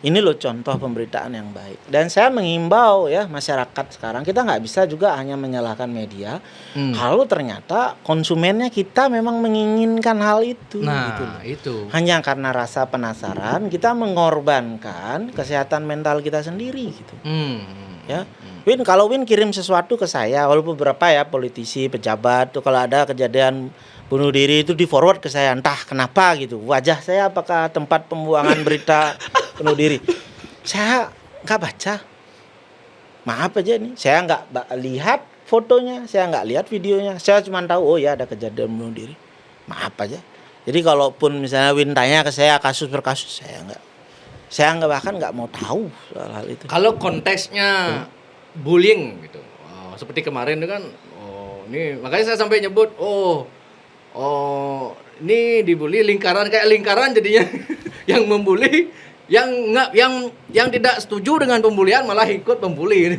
Ini loh contoh pemberitaan yang baik. Dan saya mengimbau ya masyarakat sekarang, kita nggak bisa juga hanya menyalahkan media. Kalau ternyata konsumennya kita memang menginginkan hal itu. Nah gitu. itu. Hanya karena rasa penasaran kita mengorbankan kesehatan mental kita sendiri gitu. Ya, Win, kalau Win kirim sesuatu ke saya, walaupun beberapa ya politisi, pejabat tuh kalau ada kejadian bunuh diri itu di forward ke saya, entah kenapa gitu. Wajah saya apakah tempat pembuangan berita bunuh diri. Saya nggak baca. Maaf aja nih, saya nggak lihat fotonya, saya nggak lihat videonya. Saya cuma tahu ya ada kejadian bunuh diri. Maaf aja. Jadi kalaupun misalnya Win tanya ke saya kasus per kasus, saya bahkan nggak mau tahu soal hal itu. Kalau konteksnya bullying gitu. Seperti kemarin itu kan, ini makanya saya sampai nyebut, ini dibully lingkaran kayak lingkaran jadinya yang membuli, yang tidak setuju dengan pembulian malah ikut membuli ini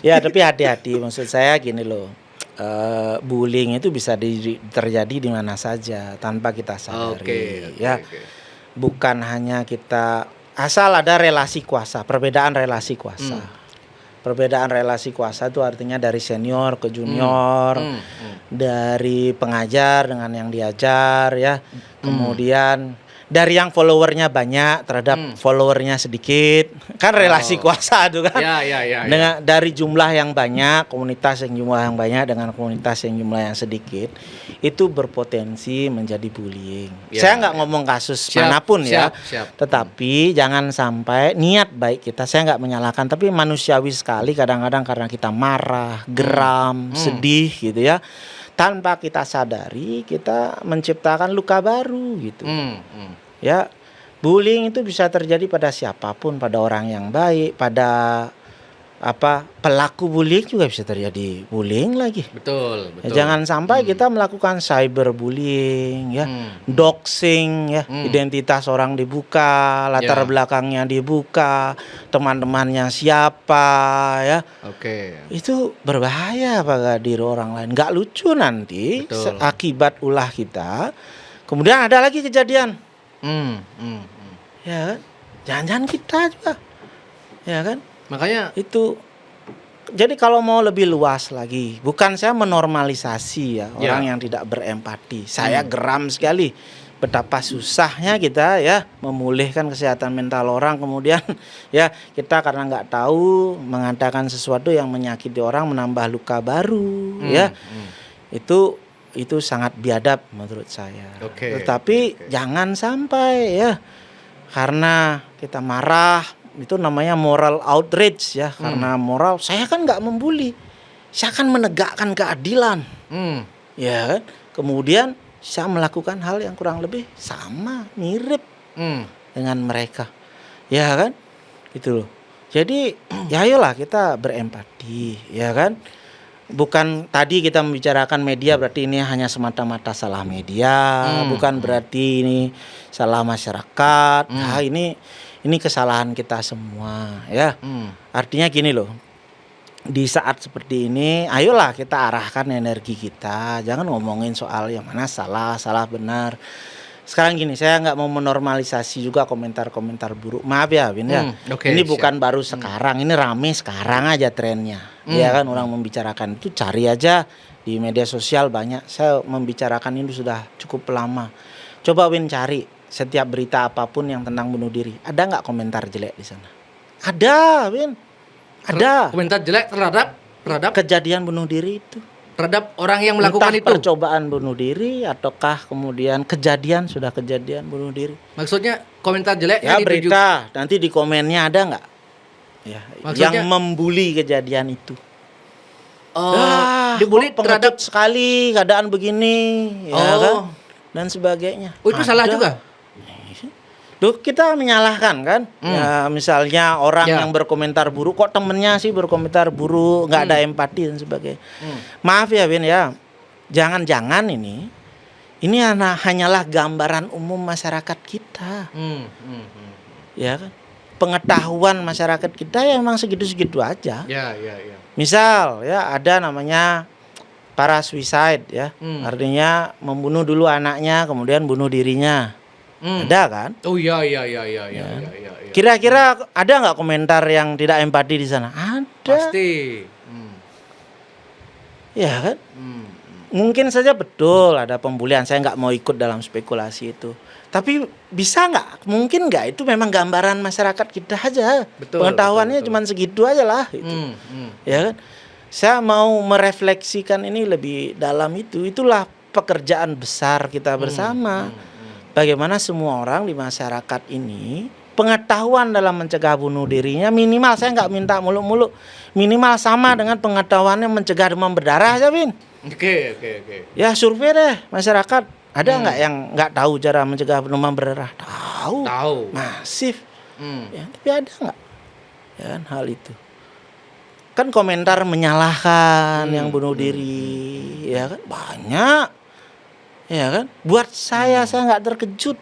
Ya, tapi hati-hati, maksud saya gini loh. Bullying itu bisa terjadi di mana saja tanpa kita sadari. Bukan hanya kita asal ada relasi kuasa, perbedaan relasi kuasa. Perbedaan relasi kuasa itu artinya dari senior ke junior, dari pengajar dengan yang diajar ya. Kemudian dari yang followernya banyak terhadap followernya sedikit, kan relasi kuasa itu kan. Dengan dari jumlah yang banyak, komunitas yang jumlah yang banyak dengan komunitas yang jumlah yang sedikit, itu berpotensi menjadi bullying. Saya nggak ngomong kasus manapun ya, tetapi jangan sampai niat baik kita, saya nggak menyalahkan, tapi manusiawi sekali kadang-kadang karena kita marah, geram, sedih gitu ya. Tanpa kita sadari kita menciptakan luka baru gitu. Ya, bullying itu bisa terjadi pada siapapun, pada orang yang baik, pada pelaku bullying juga bisa terjadi bullying lagi. Betul. Ya, jangan sampai kita melakukan cyberbullying ya, doxing ya, identitas orang dibuka, latar belakangnya dibuka, teman-temannya siapa ya. Itu berbahaya pada diri orang lain. Nggak lucu nanti akibat ulah kita. Kemudian ada lagi kejadian. Ya kan? Jangan-jangan kita juga. Ya kan? Makanya itu. Jadi kalau mau lebih luas lagi, bukan saya menormalisasi ya orang yang tidak berempati. Saya geram sekali betapa susahnya kita ya memulihkan kesehatan mental orang, kemudian ya kita karena nggak tahu mengatakan sesuatu yang menyakiti orang, menambah luka baru ya. Itu sangat biadab menurut saya. Tetapi jangan sampai ya karena kita marah, itu namanya moral outrage ya. Karena moral, saya kan nggak membuli, saya akan menegakkan keadilan. Ya kan? Kemudian saya melakukan hal yang kurang lebih sama, mirip dengan mereka. Ya kan? Gitu loh. Jadi ya ayolah kita berempati, ya kan? Bukan tadi kita membicarakan media berarti ini hanya semata-mata salah media, bukan berarti ini salah masyarakat. Nah, ini kesalahan kita semua ya. Artinya gini loh. Di saat seperti ini, ayolah kita arahkan energi kita. Jangan ngomongin soal yang mana salah benar. Sekarang gini, saya nggak mau menormalisasi juga komentar-komentar buruk. Maaf ya, Bin ya. Ini bukan baru sekarang, ini rame sekarang aja trennya. Ya kan, orang membicarakan itu, cari aja di media sosial banyak. Saya membicarakan ini sudah cukup lama. Coba Win cari setiap berita apapun yang tentang bunuh diri, ada nggak komentar jelek di sana? Ada, Win. Ada. Komentar jelek terhadap kejadian bunuh diri itu. Terhadap orang yang melakukan entah itu. Percobaan bunuh diri ataukah kemudian kejadian bunuh diri. Maksudnya komentar jelek ya berita nanti di komennya ada nggak? Ya, maksudnya, yang membuli kejadian itu. Dibully terhadap sekali keadaan begini, ya kan? Dan sebagainya. Itu salah juga. Duh, kita menyalahkan kan? Ya, misalnya orang yang berkomentar buruk, kok temennya sih berkomentar buruk, nggak ada empati dan sebagainya. Maaf ya Bin ya, jangan-jangan ini hanyalah gambaran umum masyarakat kita. Ya kan? Pengetahuan masyarakat kita ya emang segitu-segitu aja. Ya. Misal ya ada namanya para suicide ya, artinya membunuh dulu anaknya kemudian bunuh dirinya. Ada kan? Oh iya. Kira-kira ada nggak komentar yang tidak empati di sana? Ada. Pasti. Ya kan? Mungkin saja betul ada pembulian. Saya nggak mau ikut dalam spekulasi itu. Tapi bisa nggak? Mungkin nggak? Itu memang gambaran masyarakat kita aja. Pengetahuannya cuma segitu aja lah. Ya kan? Saya mau merefleksikan ini lebih dalam itu. Itulah pekerjaan besar kita bersama. Bagaimana semua orang di masyarakat ini pengetahuan dalam mencegah bunuh dirinya minimal, saya nggak minta muluk-muluk, minimal sama dengan pengetahuannya mencegah demam berdarah aja, Bin. Oke. Ya survei deh masyarakat, ada nggak yang nggak tahu cara mencegah demam berdarah? Tahu. Masif. Ya, tapi ada nggak? ya kan, hal itu. Kan komentar menyalahkan yang bunuh diri, ya kan, banyak, ya kan. Buat saya nggak terkejut.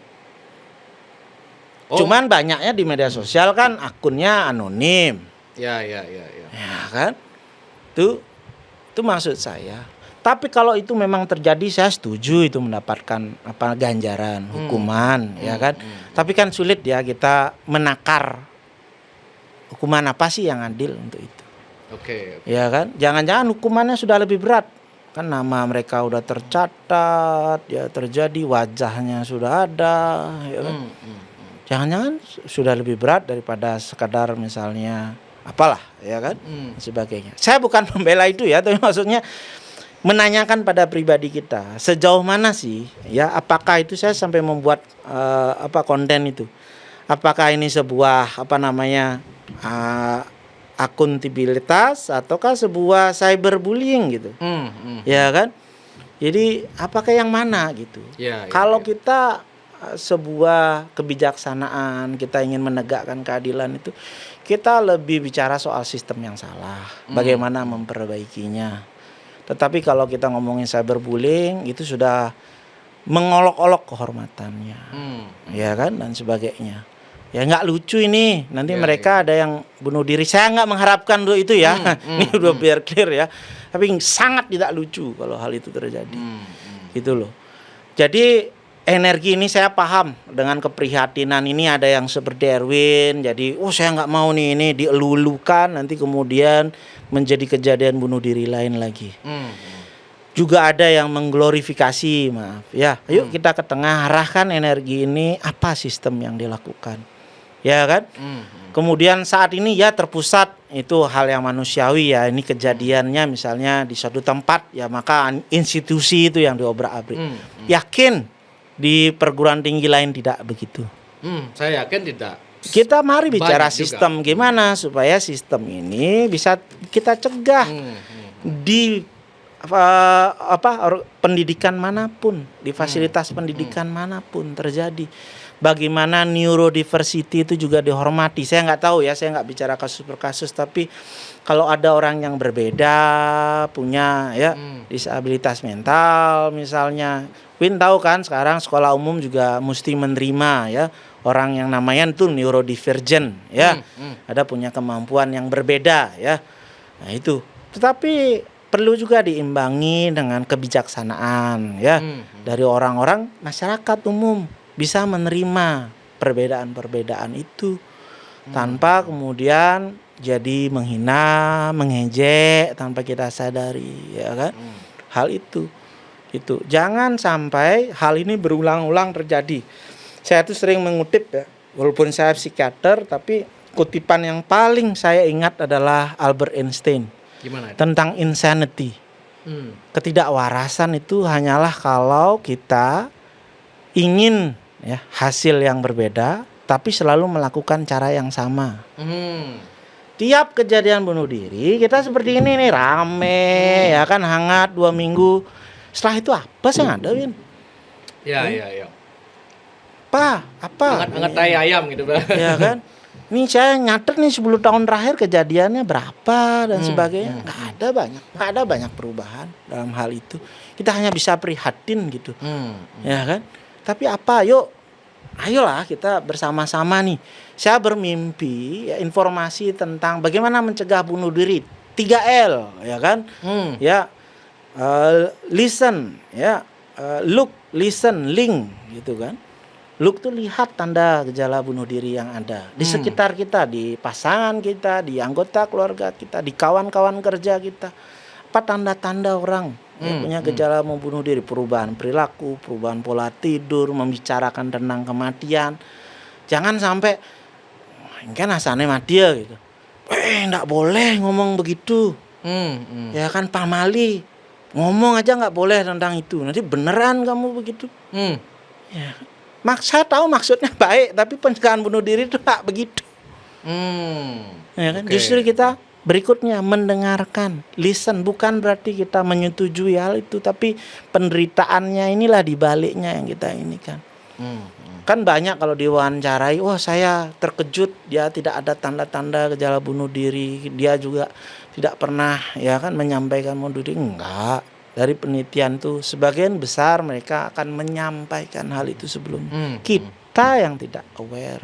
Cuman banyaknya di media sosial kan akunnya anonim, Ya. ya kan. Itu maksud saya. Tapi kalau itu memang terjadi, saya setuju itu mendapatkan ganjaran, hukuman, ya kan. Tapi kan sulit ya kita menakar hukuman apa sih yang adil untuk itu. Oke. Ya kan? Jangan-jangan hukumannya sudah lebih berat. Kan nama mereka udah tercatat, ya terjadi, wajahnya sudah ada, ya kan. Jangan-jangan sudah lebih berat daripada sekadar misalnya apalah, ya kan, sebagainya. Saya bukan membela itu ya, tapi maksudnya menanyakan pada pribadi kita sejauh mana sih, ya, apakah itu saya sampai membuat konten itu, apakah ini sebuah akuntabilitas ataukah sebuah cyberbullying gitu, ya kan. Jadi apakah yang mana gitu? Kalau kita sebuah kebijaksanaan, kita ingin menegakkan keadilan itu, kita lebih bicara soal sistem yang salah, bagaimana memperbaikinya. Tetapi kalau kita ngomongin cyberbullying, itu sudah mengolok-olok kehormatannya, ya kan, dan sebagainya. Ya nggak lucu ini, nanti mereka ada yang bunuh diri. Saya nggak mengharapkan untuk itu ya, ini udah biar clear ya. Tapi sangat tidak lucu kalau hal itu terjadi, gitu loh. Jadi energi ini saya paham dengan keprihatinan ini, ada yang seperti Erwin. Jadi, saya nggak mau nih ini dielulukan, nanti kemudian menjadi kejadian bunuh diri lain lagi. Juga ada yang mengglorifikasi, maaf ya. Ayo kita ke tengah, arahkan energi ini, apa sistem yang dilakukan. Ya kan? Kemudian saat ini ya terpusat, itu hal yang manusiawi ya. Ini kejadiannya misalnya di suatu tempat, ya maka institusi itu yang diobrak-abrik. Yakin di perguruan tinggi lain tidak begitu? Saya yakin tidak. Kita mari bicara sistem juga. Gimana supaya sistem ini bisa kita cegah di pendidikan manapun, di fasilitas pendidikan manapun terjadi. Bagaimana neurodiversity itu juga dihormati. Saya nggak tahu ya, saya nggak bicara kasus per kasus, tapi kalau ada orang yang berbeda, punya ya disabilitas mental misalnya, Win tahu kan sekarang sekolah umum juga mesti menerima ya orang yang namanya itu neurodivergent ya, ada punya kemampuan yang berbeda ya. Nah itu, tetapi perlu juga diimbangi dengan kebijaksanaan ya dari orang-orang masyarakat umum, bisa menerima perbedaan-perbedaan itu tanpa kemudian jadi menghina, mengejek tanpa kita sadari, ya kan? Hal itu jangan sampai hal ini berulang-ulang terjadi. Saya tuh sering mengutip ya, walaupun saya psikiater, tapi kutipan yang paling saya ingat adalah Albert Einstein. Gimana itu? Tentang insanity. Ketidakwarasan itu hanyalah kalau kita ingin ya hasil yang berbeda, tapi selalu melakukan cara yang sama. Tiap kejadian bunuh diri kita seperti ini nih, rame ya kan, hangat 2 minggu. Setelah itu apa sih yang ada, Win? Ya. Apa? Hangat tai ayam gitu, Bang. Ya kan? Ini saya nyatet nih 10 tahun terakhir kejadiannya berapa dan sebagainya. Nggak ada banyak perubahan dalam hal itu. Kita hanya bisa prihatin gitu. Ya kan? Tapi apa? Ayolah kita bersama-sama nih. Saya bermimpi ya, informasi tentang bagaimana mencegah bunuh diri. 3L, ya kan? Ya, listen, ya, look, listen, link, gitu kan? Look tuh lihat tanda gejala bunuh diri yang ada di sekitar kita, di pasangan kita, di anggota keluarga kita, di kawan-kawan kerja kita. Apa tanda-tanda orang yang punya gejala mau bunuh diri? Perubahan perilaku, perubahan pola tidur, membicarakan tentang kematian. Jangan sampai kan asane mati ya gitu. Nggak boleh ngomong begitu. Ya kan, pamali. Ngomong aja nggak boleh tentang itu. Nanti beneran kamu begitu. Ya. Saya tahu maksudnya baik, tapi pencegahan bunuh diri itu nggak begitu. Ya kan? Justru kita berikutnya mendengarkan, listen, bukan berarti kita menyetujui hal itu, tapi penderitaannya inilah di baliknya yang kita ini kan. Kan banyak kalau diwawancarai, wah saya terkejut dia tidak ada tanda-tanda gejala bunuh diri, dia juga tidak pernah ya kan menyampaikan bunuh diri. Enggak. Dari penelitian tuh sebagian besar mereka akan menyampaikan hal itu sebelumnya. Kita yang tidak aware.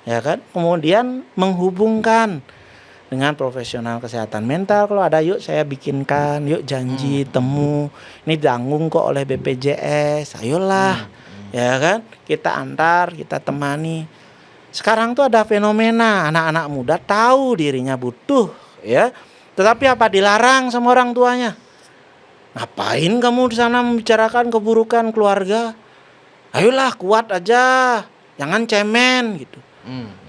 Ya kan? Kemudian menghubungkan dengan profesional kesehatan mental. Kalau ada yuk saya bikinkan, yuk janji temu. Ini ditanggung kok oleh BPJS. Ayolah. Ya kan? Kita antar, kita temani. Sekarang tuh ada fenomena anak-anak muda tahu dirinya butuh, ya. Tetapi apa dilarang sama orang tuanya? Ngapain kamu di sana membicarakan keburukan keluarga? Ayolah kuat aja, jangan cemen gitu.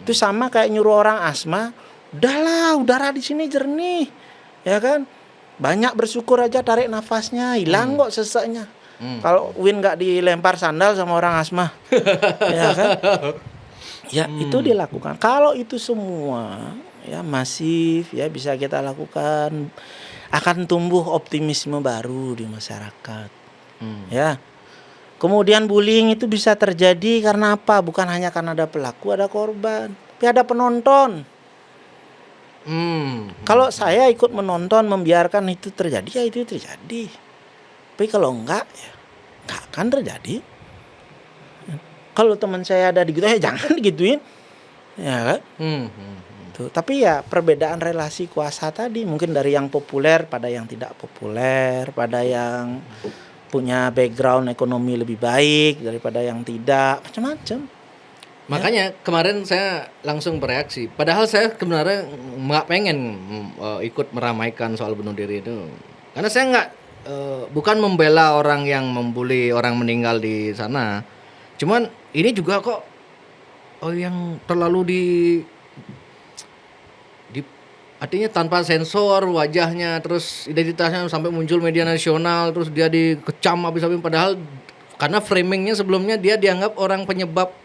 Itu sama kayak nyuruh orang asma, udahlah udara di sini jernih, ya kan? Banyak bersyukur aja, tarik nafasnya, hilang kok seseknya. Kalau Win nggak dilempar sandal sama orang asma, ya kan? Ya itu dilakukan. Kalau itu semua ya masif ya bisa kita lakukan, akan tumbuh optimisme baru di masyarakat. Ya. Kemudian bullying itu bisa terjadi karena apa? Bukan hanya karena ada pelaku, ada korban, tapi ada penonton. Kalau saya ikut menonton membiarkan itu terjadi, ya itu terjadi. Tapi kalau enggak, ya enggak akan terjadi. Kalau teman saya ada digituin, jangan digituin, ya kan? Tuh, tapi ya perbedaan relasi kuasa tadi mungkin dari yang populer pada yang tidak populer, pada yang punya background ekonomi lebih baik daripada yang tidak, macam-macam. Makanya kemarin saya langsung bereaksi. Padahal saya sebenarnya nggak pengen ikut meramaikan soal bunuh diri itu, karena saya nggak bukan membela orang yang membuli orang meninggal di sana. Cuman ini juga kok yang terlalu di artinya tanpa sensor wajahnya, terus identitasnya sampai muncul media nasional, terus dia dikecam habis-habis, padahal karena framingnya sebelumnya dia dianggap orang penyebab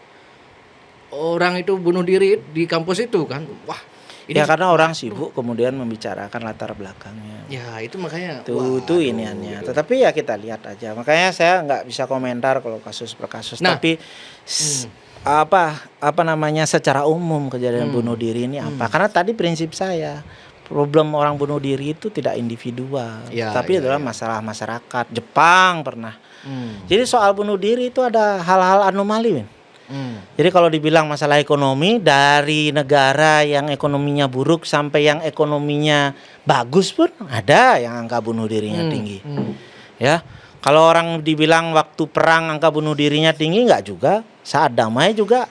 orang itu bunuh diri di kampus itu kan. Wah, ini ya karena orang sibuk kemudian membicarakan latar belakangnya. Ya itu makanya itu iniannya. Tetapi ya kita lihat aja. Makanya saya nggak bisa komentar kalau kasus per kasus. Tapi apa namanya secara umum kejadian bunuh diri ini apa? Karena tadi prinsip saya problem orang bunuh diri itu tidak individual, tapi adalah masalah masyarakat. Jepang pernah. Jadi soal bunuh diri itu ada hal-hal anomali. Jadi kalau dibilang masalah ekonomi, dari negara yang ekonominya buruk sampai yang ekonominya bagus pun ada yang angka bunuh dirinya tinggi. Ya, kalau orang dibilang waktu perang angka bunuh dirinya tinggi, enggak juga. Saat damai juga,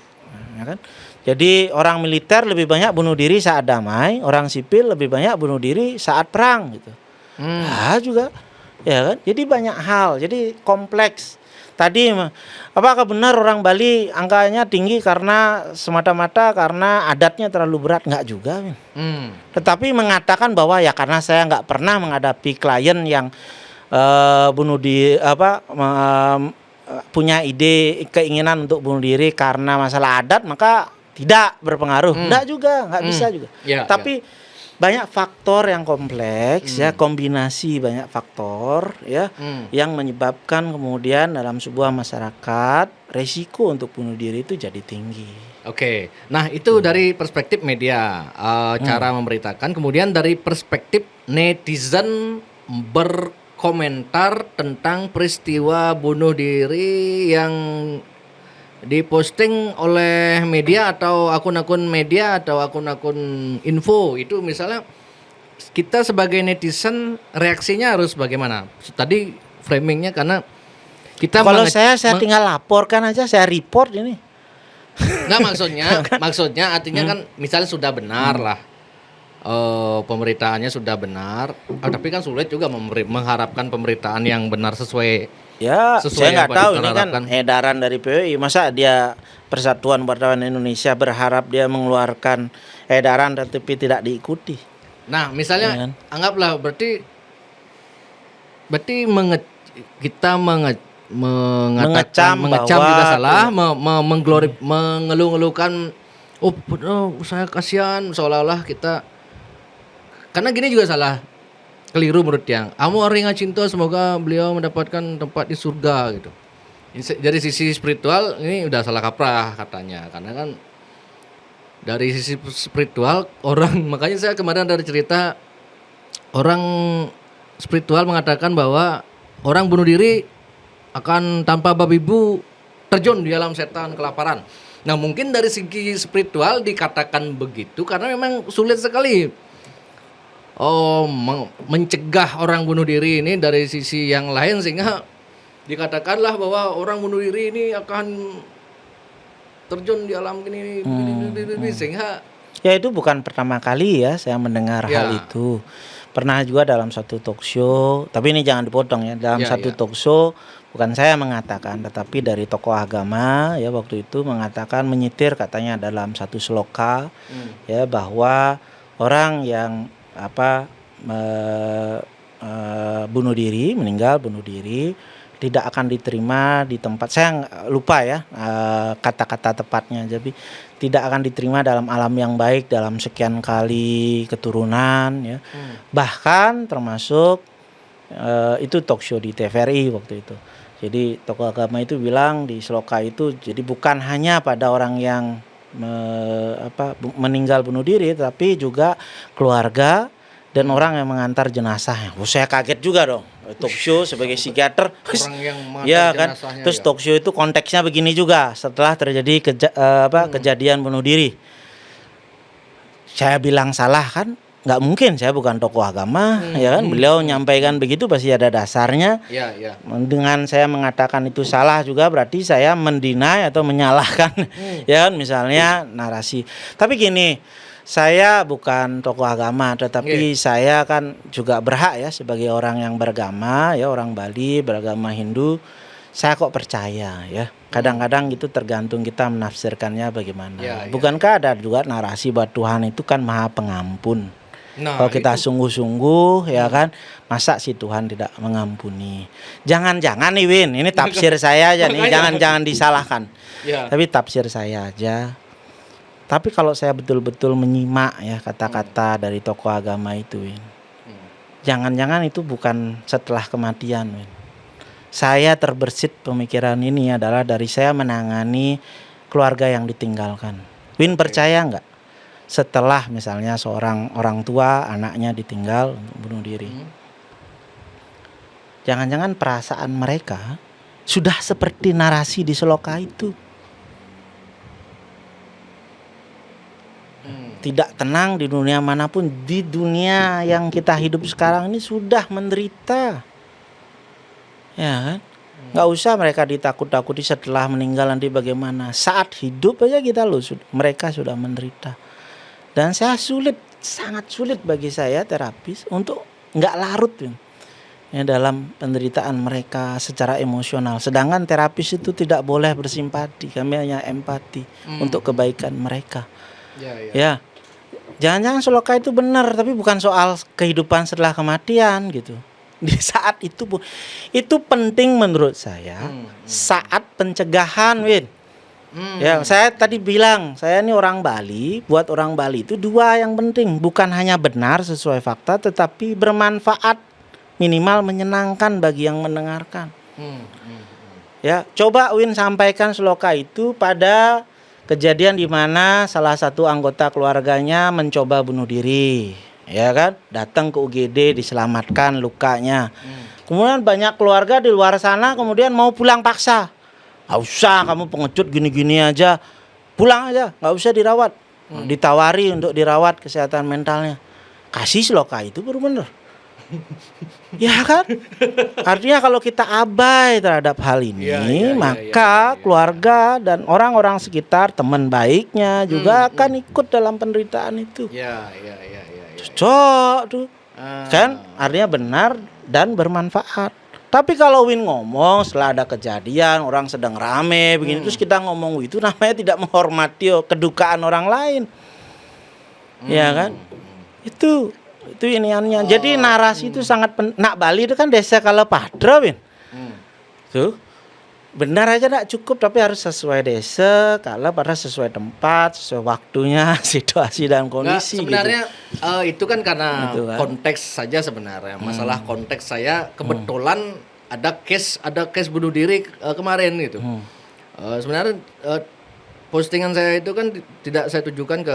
ya kan? Jadi orang militer lebih banyak bunuh diri saat damai, orang sipil lebih banyak bunuh diri saat perang gitu. Juga, ya kan? Jadi banyak hal, jadi kompleks. Tadi apakah benar orang Bali angkanya tinggi karena semata-mata karena adatnya terlalu berat? Enggak juga. Tetapi mengatakan bahwa ya karena saya enggak pernah menghadapi klien yang bunuh diri punya ide keinginan untuk bunuh diri karena masalah adat, maka tidak berpengaruh. Enggak juga, enggak bisa juga. Tapi banyak faktor yang kompleks ya, kombinasi banyak faktor ya yang menyebabkan kemudian dalam sebuah masyarakat resiko untuk bunuh diri itu jadi tinggi. Oke. Nah, itu dari perspektif media cara memberitakan, kemudian dari perspektif netizen berkomentar tentang peristiwa bunuh diri yang diposting oleh media atau akun-akun media atau akun-akun info itu. Misalnya kita sebagai netizen reaksinya harus bagaimana? Tadi framingnya karena kita kalau saya tinggal laporkan aja, saya report ini. Nggak, maksudnya artinya kan misalnya sudah benar lah, pemberitaannya sudah benar, tapi kan sulit juga mengharapkan pemberitaan yang benar sesuai. Ya, saya nggak tahu ini kan edaran dari PWI. Masa dia Persatuan Wartawan Indonesia berharap dia mengeluarkan edaran tetapi tidak diikuti. Nah, misalnya anggaplah berarti kita mengecam juga salah, mengeluh-ngeluhkan, saya kasihan, seolah-olah kita, karena gini juga salah. Keliru menurut yang Amo Aringa Cinta, semoga beliau mendapatkan tempat di surga gitu. Dari sisi spiritual ini udah salah kaprah katanya, karena kan dari sisi spiritual orang makanya saya kemarin ada cerita orang spiritual mengatakan bahwa orang bunuh diri akan tanpa babi bu terjun di alam setan kelaparan. Nah mungkin dari segi spiritual dikatakan begitu karena memang sulit sekali mencegah orang bunuh diri ini dari sisi yang lain, sehingga dikatakanlah bahwa orang bunuh diri ini akan terjun di alam ini sehingga ya itu bukan pertama kali ya saya mendengar hal itu. Pernah juga dalam satu talk show, tapi ini jangan dipotong ya. Dalam satu talk show bukan saya mengatakan, tetapi dari tokoh agama ya waktu itu mengatakan, menyitir katanya dalam satu sloka ya bahwa orang yang meninggal bunuh diri tidak akan diterima di tempat, saya lupa ya kata-kata tepatnya, jadi tidak akan diterima dalam alam yang baik dalam sekian kali keturunan ya. Bahkan termasuk itu talk show di TVRI waktu itu. Jadi tokoh agama itu bilang di sloka itu, jadi bukan hanya pada orang yang meninggal bunuh diri, tapi juga keluarga dan orang yang mengantar jenazahnya. Saya kaget juga dong. Talk show sebagai psikiater, orang yang ya kan. Terus talk show itu konteksnya begini juga, setelah terjadi kejadian bunuh diri. Saya bilang salah kan? Nggak mungkin, saya bukan tokoh agama, ya kan. Beliau nyampaikan begitu pasti ada dasarnya. Dengan saya mengatakan itu salah juga berarti saya mendinai atau menyalahkan, ya kan, misalnya narasi. Tapi gini, saya bukan tokoh agama, tetapi saya kan juga berhak ya sebagai orang yang beragama ya, orang Bali beragama Hindu. Saya kok percaya ya. Kadang-kadang itu tergantung kita menafsirkannya bagaimana. Bukankah ada juga narasi bahwa Tuhan itu kan Maha Pengampun. Kalau kita sungguh-sungguh ya kan, masa si Tuhan tidak mengampuni? Jangan-jangan nih Win, ini tafsir saya aja nih, jangan disalahkan. Tapi tafsir saya aja. Tapi kalau saya betul-betul menyimak ya kata-kata dari tokoh agama itu, Win, jangan-jangan itu bukan setelah kematian, Win. Saya terbersit pemikiran ini adalah dari saya menangani keluarga yang ditinggalkan. Win percaya nggak? Setelah misalnya seorang orang tua anaknya ditinggal untuk bunuh diri, jangan-jangan perasaan mereka sudah seperti narasi di seloka itu. Tidak tenang di dunia manapun, di dunia yang kita hidup sekarang ini sudah menderita, ya kan? Nggak usah mereka ditakut-takuti setelah meninggal nanti bagaimana. Saat hidup aja kita mereka sudah menderita. Dan saya sangat sulit bagi saya terapis untuk nggak larut ya dalam penderitaan mereka secara emosional. Sedangkan terapis itu tidak boleh bersimpati, kami hanya empati untuk kebaikan mereka. Ya. Jangan-jangan seloka itu benar, tapi bukan soal kehidupan setelah kematian gitu. Di saat itu penting menurut saya. Saat pencegahan, Win. Ya, saya tadi bilang, saya ini orang Bali. Buat orang Bali itu dua yang penting, bukan hanya benar sesuai fakta, tetapi bermanfaat, minimal menyenangkan bagi yang mendengarkan. Ya, coba Win sampaikan seloka itu pada kejadian di mana salah satu anggota keluarganya mencoba bunuh diri, ya kan? Datang ke UGD diselamatkan lukanya. Kemudian banyak keluarga di luar sana kemudian mau pulang paksa. Nggak usah, kamu pengecut gini-gini aja, pulang aja, nggak usah dirawat. Ditawari untuk dirawat kesehatan mentalnya. Kasih seloka itu baru bener. Ya kan? Artinya kalau kita abai terhadap hal ini, maka keluarga dan orang-orang sekitar, teman baiknya juga akan ikut dalam penderitaan itu. Cocok tuh. Kan? Artinya benar dan bermanfaat. Tapi kalau Win ngomong setelah ada kejadian, orang sedang rame begini, terus kita ngomong itu namanya tidak menghormati kedukaan orang lain. Ya kan? Itu iniannya. Jadi narasi itu sangat nak Bali itu kan desa Kalapadra, Win. Tuh. Benar aja enggak cukup, tapi harus sesuai desa, Kalapadra sesuai tempat, sesuai waktunya, situasi dan kondisi. Sebenarnya itu kan karena konteks saja sebenarnya. Masalah konteks saya kebetulan ada case bunuh diri kemarin gitu. Sebenarnya postingan saya itu kan tidak saya tujukan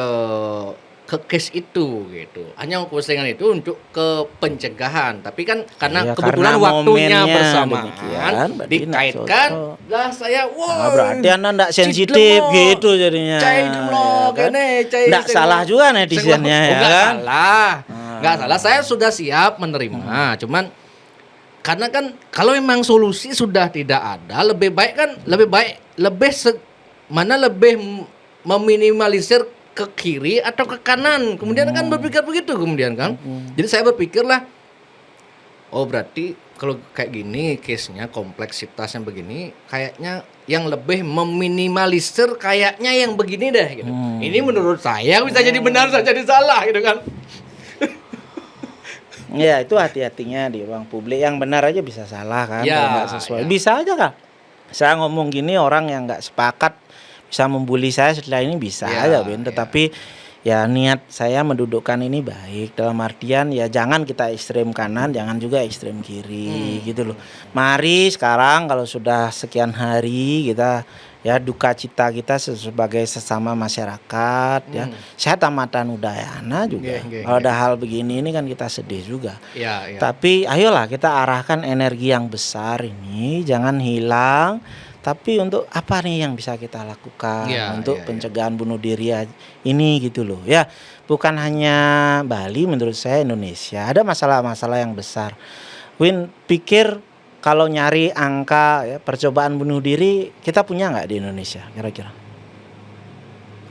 ke case itu gitu. Hanya postingan itu untuk ke pencegahan. Tapi kan karena kebetulan karena waktunya momennya bersamaan demikian, berarti dikaitkan lah saya berarti Anda enggak sensitif gitu jadinya. Enggak salah juga netizennya ya kan? Enggak salah. Saya sudah siap menerima. Cuman karena kan kalau memang solusi sudah tidak ada, lebih baik mana lebih meminimalisir ke kiri atau ke kanan. Kemudian kan berpikir begitu kemudian kan. Jadi saya berpikirlah, oh berarti kalau kayak gini case-nya, kompleksitasnya begini, kayaknya yang lebih meminimalisir kayaknya yang begini deh gitu. Ini menurut saya bisa jadi benar, bisa jadi salah gitu kan. Ya itu hati-hatinya di ruang publik, yang benar aja bisa salah kan, kalau nggak sesuai. Bisa aja kan. Saya ngomong gini orang yang nggak sepakat bisa membuli saya setelah ini bisa aja Win, tetapi ya niat saya mendudukkan ini baik dalam artian ya jangan kita ekstrem kanan, jangan juga ekstrem kiri gitu loh. Mari sekarang kalau sudah sekian hari kita ya duka cita kita sebagai sesama masyarakat ya. Saya tamatan Udayana juga. Kalau ada hal begini ini kan kita sedih juga. Tapi ayolah kita arahkan energi yang besar ini, jangan hilang. Tapi untuk apa nih yang bisa kita lakukan untuk pencegahan bunuh diri ini gitu loh ya. Bukan hanya Bali, menurut saya Indonesia ada masalah-masalah yang besar. Win pikir kalau nyari angka ya, percobaan bunuh diri kita punya nggak di Indonesia kira-kira?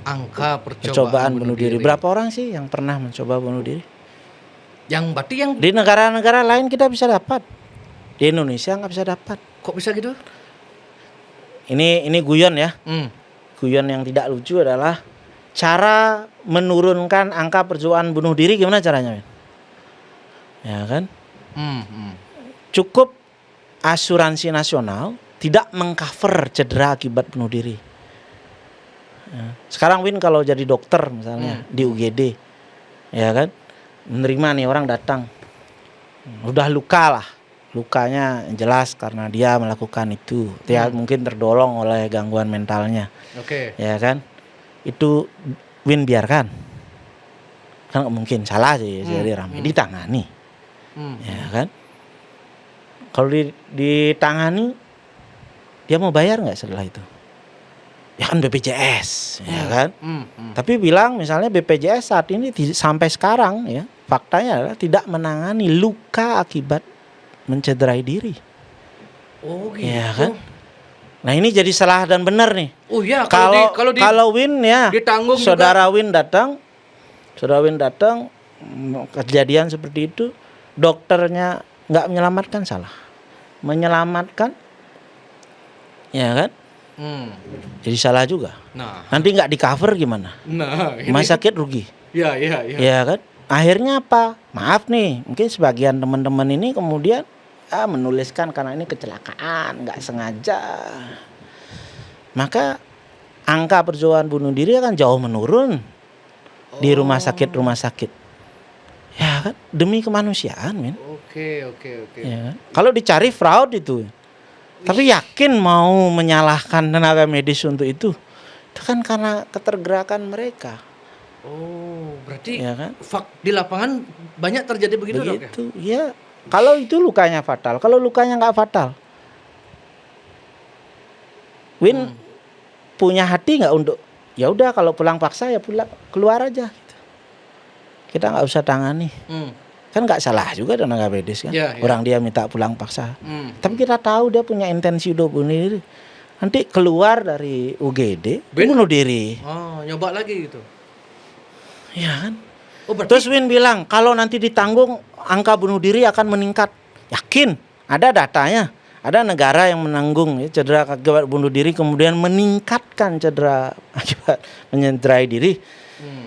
Angka percobaan bunuh diri. Berapa orang sih yang pernah mencoba bunuh diri? Yang berarti yang di negara-negara lain kita bisa dapat, di Indonesia nggak bisa dapat. Kok bisa gitu? Ini guyon ya. Guyon yang tidak lucu adalah cara menurunkan angka percobaan bunuh diri gimana caranya? Ya kan? Cukup asuransi nasional tidak mengcover cedera akibat bunuh diri. Ya. Sekarang Win kalau jadi dokter misalnya di UGD, ya kan, menerima nih orang datang, udah luka lah. Lukanya jelas karena dia melakukan itu. Dia mungkin terdorong oleh gangguan mentalnya. Ya kan? Itu Win biarkan. Kan nggak mungkin salah sih jadi ramai ditangani. Ya kan? Kalau ditangani dia mau bayar nggak setelah itu? Ya kan BPJS, ya kan? Tapi bilang misalnya BPJS saat ini sampai sekarang ya, faktanya adalah tidak menangani luka akibat mencederai diri. Oh gitu. Ya kan? Nah ini jadi salah dan benar nih. Oh iya, kalau Win ya, ditanggung saudara juga. Win datang, kejadian seperti itu, dokternya nggak menyelamatkan salah, menyelamatkan, ya kan? Jadi salah juga. Nah, nanti nggak di cover gimana? Nah, rumah sakit rugi. Iya. Ya kan? Akhirnya apa? Maaf nih, mungkin sebagian teman-teman ini kemudian menuliskan karena ini kecelakaan, nggak sengaja. Maka angka percobaan bunuh diri akan jauh menurun di rumah sakit. Ya kan? Demi kemanusiaan, men. Oke. Ya kan? Kalau dicari fraud itu, tapi yakin mau menyalahkan tenaga medis untuk itu kan karena ketergerakan mereka. Oh, berarti ya kan? Di lapangan banyak terjadi begitu dok ya? Ya. Kalau itu lukanya fatal, kalau lukanya nggak fatal, Win punya hati nggak untuk ya udah kalau pulang paksa ya pulang keluar aja, gitu. Kita nggak usah tangani, kan nggak salah juga tenaga medis kan, orang dia minta pulang paksa, tapi kita tahu dia punya intensi untuk bunuh diri, nanti keluar dari UGD bunuh diri, nyoba lagi gitu, ya kan? Terus Win bilang kalau nanti ditanggung angka bunuh diri akan meningkat. Yakin? Ada datanya. Ada negara yang menanggung cedera akibat bunuh diri kemudian meningkatkan cedera akibat mencederai diri.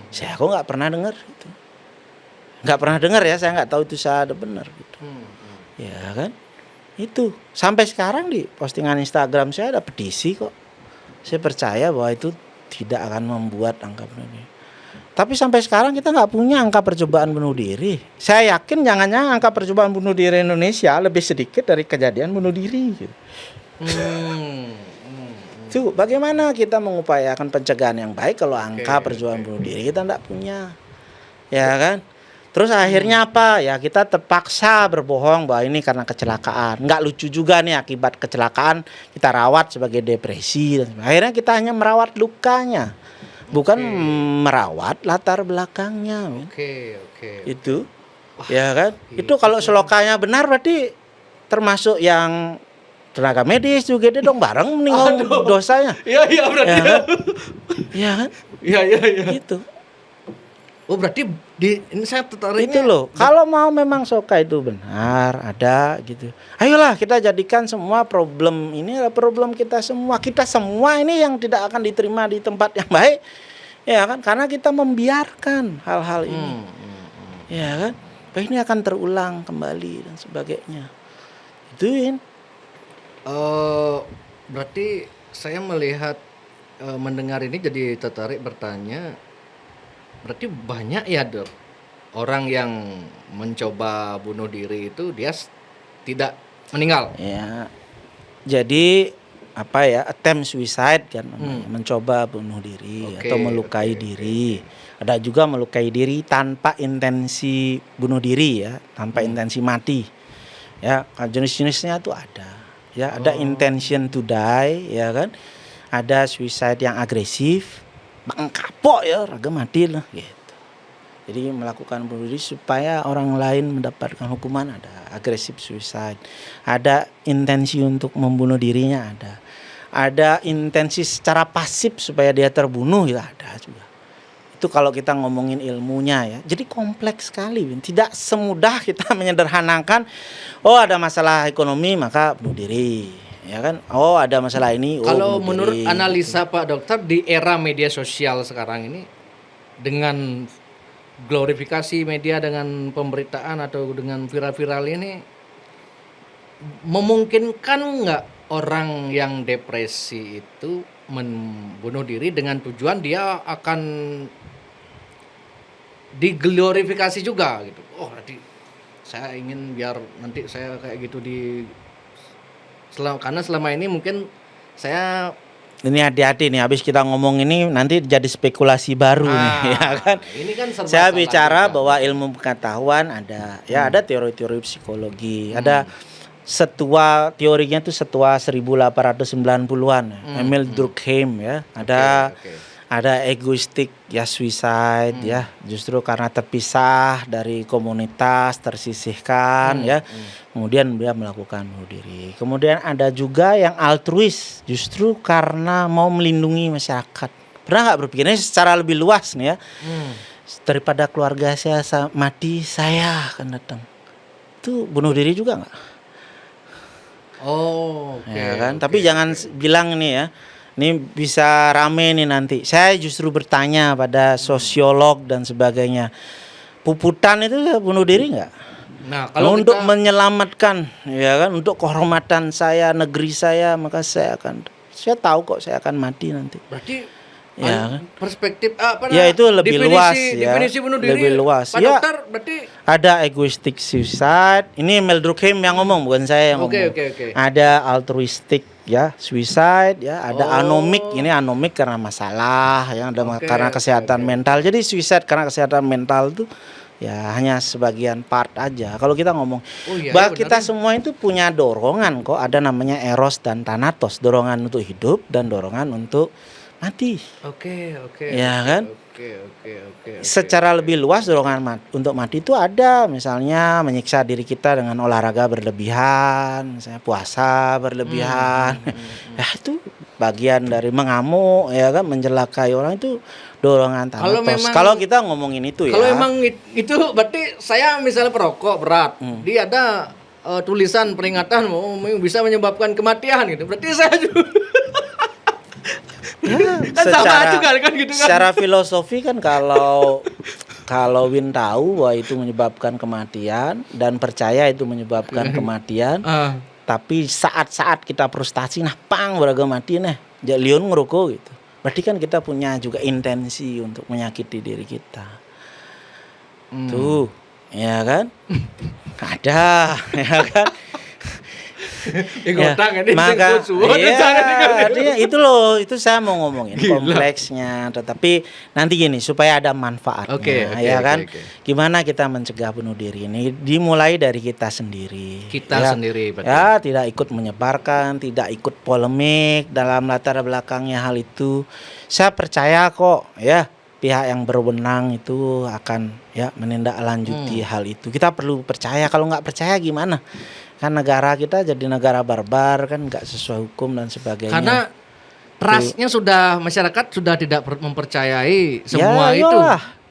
Saya kok nggak pernah dengar itu. Nggak pernah dengar ya. Saya nggak tahu itu ada benar. Gitu. Ya kan? Itu sampai sekarang di postingan Instagram saya ada petisi kok. Saya percaya bahwa itu tidak akan membuat angka bunuh diri. Tapi sampai sekarang kita nggak punya angka percobaan bunuh diri. Saya yakin jangan-jangan angka percobaan bunuh diri Indonesia lebih sedikit dari kejadian bunuh diri. Gitu. Tuh, bagaimana kita mengupayakan pencegahan yang baik kalau angka percobaan bunuh diri kita nggak punya, ya kan? Terus akhirnya apa? Ya kita terpaksa berbohong bahwa ini karena kecelakaan. Nggak lucu juga nih akibat kecelakaan kita rawat sebagai depresi. Akhirnya kita hanya merawat lukanya, bukan merawat latar belakangnya. Itu, ya kan? Itu kalau selokanya benar berarti termasuk yang tenaga medis juga dia dong bareng meninggal dosanya. Iya berarti. Ya kan? Iya kan? Iya. Gitu. Oh berarti ini saya tertariknya itu loh. Kalau mau memang soka itu benar ada gitu. Ayolah kita jadikan semua problem ini adalah problem kita semua. Kita semua ini yang tidak akan diterima di tempat yang baik. Ya kan? Karena kita membiarkan hal-hal ini. Ya kan? Ini akan terulang kembali dan sebagainya. Ituin. Berarti saya melihat mendengar ini jadi tertarik bertanya. Berarti banyak ya Dok orang yang mencoba bunuh diri itu dia tidak meninggal. Ya. Jadi apa ya, attempt suicide kan namanya, mencoba bunuh diri atau melukai diri. Ada juga melukai diri tanpa intensi bunuh diri ya, tanpa intensi mati. Ya, jenis-jenisnya tuh ada. Ya, ada intention to die ya kan. Ada suicide yang agresif. Bang kapok ya, raga mati lah gitu. Jadi melakukan bunuh diri supaya orang lain mendapatkan hukuman, ada agresif suicide. Ada intensi untuk membunuh dirinya ada. Ada intensi secara pasif supaya dia terbunuh ya ada juga. Itu kalau kita ngomongin ilmunya ya. Jadi kompleks sekali. Tidak semudah kita menyederhanakan ada masalah ekonomi maka bunuh diri. Ya kan? Ada masalah ini. Kalau menurut analisa Pak Dokter di era media sosial sekarang ini dengan glorifikasi media dengan pemberitaan atau dengan viral-viral ini memungkinkan nggak orang yang depresi itu membunuh diri dengan tujuan dia akan diglorifikasi juga gitu. Nanti saya ingin biar nanti saya kayak gitu karena selama ini mungkin saya ini hati-hati nih, habis kita ngomong ini nanti jadi spekulasi baru nih, ya kan? Ini kan saya bicara bahwa ilmu pengetahuan ada, ada teori-teori psikologi, ada teorinya tuh setua 1890-an, Emil Durkheim ya, ada egoistik ya suicide ya, justru karena terpisah dari komunitas, tersisihkan ya. Kemudian dia melakukan bunuh diri. Kemudian ada juga yang altruis, justru karena mau melindungi masyarakat. Pernah nggak berpikirnya secara lebih luas nih ya? Daripada keluarga saya mati, saya akan datang. Itu bunuh diri juga nggak? Ya kan? Tapi jangan bilang nih ya. Ini bisa rame nih nanti. Saya justru bertanya pada sosiolog dan sebagainya. Puputan itu bunuh diri nggak? Nah, kalau untuk menyelamatkan, ya kan, untuk kehormatan saya, negeri saya, maka saya tahu kok saya akan mati nanti. Berarti ya, perspektif itu lebih luas ya. Definisi bunuh diri. Lebih luas. Pak Dokter, berarti ada egoistic suicide. Ini Emil Durkheim yang ngomong, bukan saya yang ngomong. Oke. Ada altruistic ya, suicide ya, ada anomik. Ini anomik karena masalah yang ada karena kesehatan mental. Jadi suicide karena kesehatan mental itu ya hanya sebagian part aja. Kalau kita ngomong bahwa kita semua itu punya dorongan kok, ada namanya eros dan thanatos, dorongan untuk hidup dan dorongan untuk mati. Oke. Ya kan? Oke. Secara lebih luas dorongan untuk mati itu ada, misalnya menyiksa diri kita dengan olahraga berlebihan, misalnya puasa berlebihan. Ya itu bagian dari mengamuk ya kan, mencelakai orang itu dorongan thanatos. Kalau kita ngomongin itu ya. Kalau emang itu berarti saya misalnya perokok berat, dia ada tulisan peringatan bisa menyebabkan kematian gitu. Berarti saya juga kan sama juga kan gitu kan. Secara filosofi kan kalau Win tahu bahwa itu menyebabkan kematian dan percaya itu menyebabkan kematian, tapi saat-saat kita frustasi beragam mati nih, Lion ngerokok gitu. berarti kan kita punya juga intensi untuk menyakiti diri kita. Tuh, ya kan? Ada, ya kan? Maka artinya itu loh, itu saya mau ngomongin kompleksnya, tetapi nanti gini supaya ada manfaatnya, ya kan? Gimana kita mencegah bunuh diri ini? Dimulai dari kita sendiri. Sendiri, betul. Ya, tidak ikut menyebarkan, tidak ikut polemik dalam latar belakangnya hal itu. Saya percaya kok, ya. Pihak yang berwenang itu akan ya menindaklanjuti hal itu. Kita perlu percaya, kalau nggak percaya gimana? Kan negara kita jadi negara barbar, kan nggak sesuai hukum dan sebagainya. Karena trustnya sudah, masyarakat sudah tidak mempercayai semua ya, itu.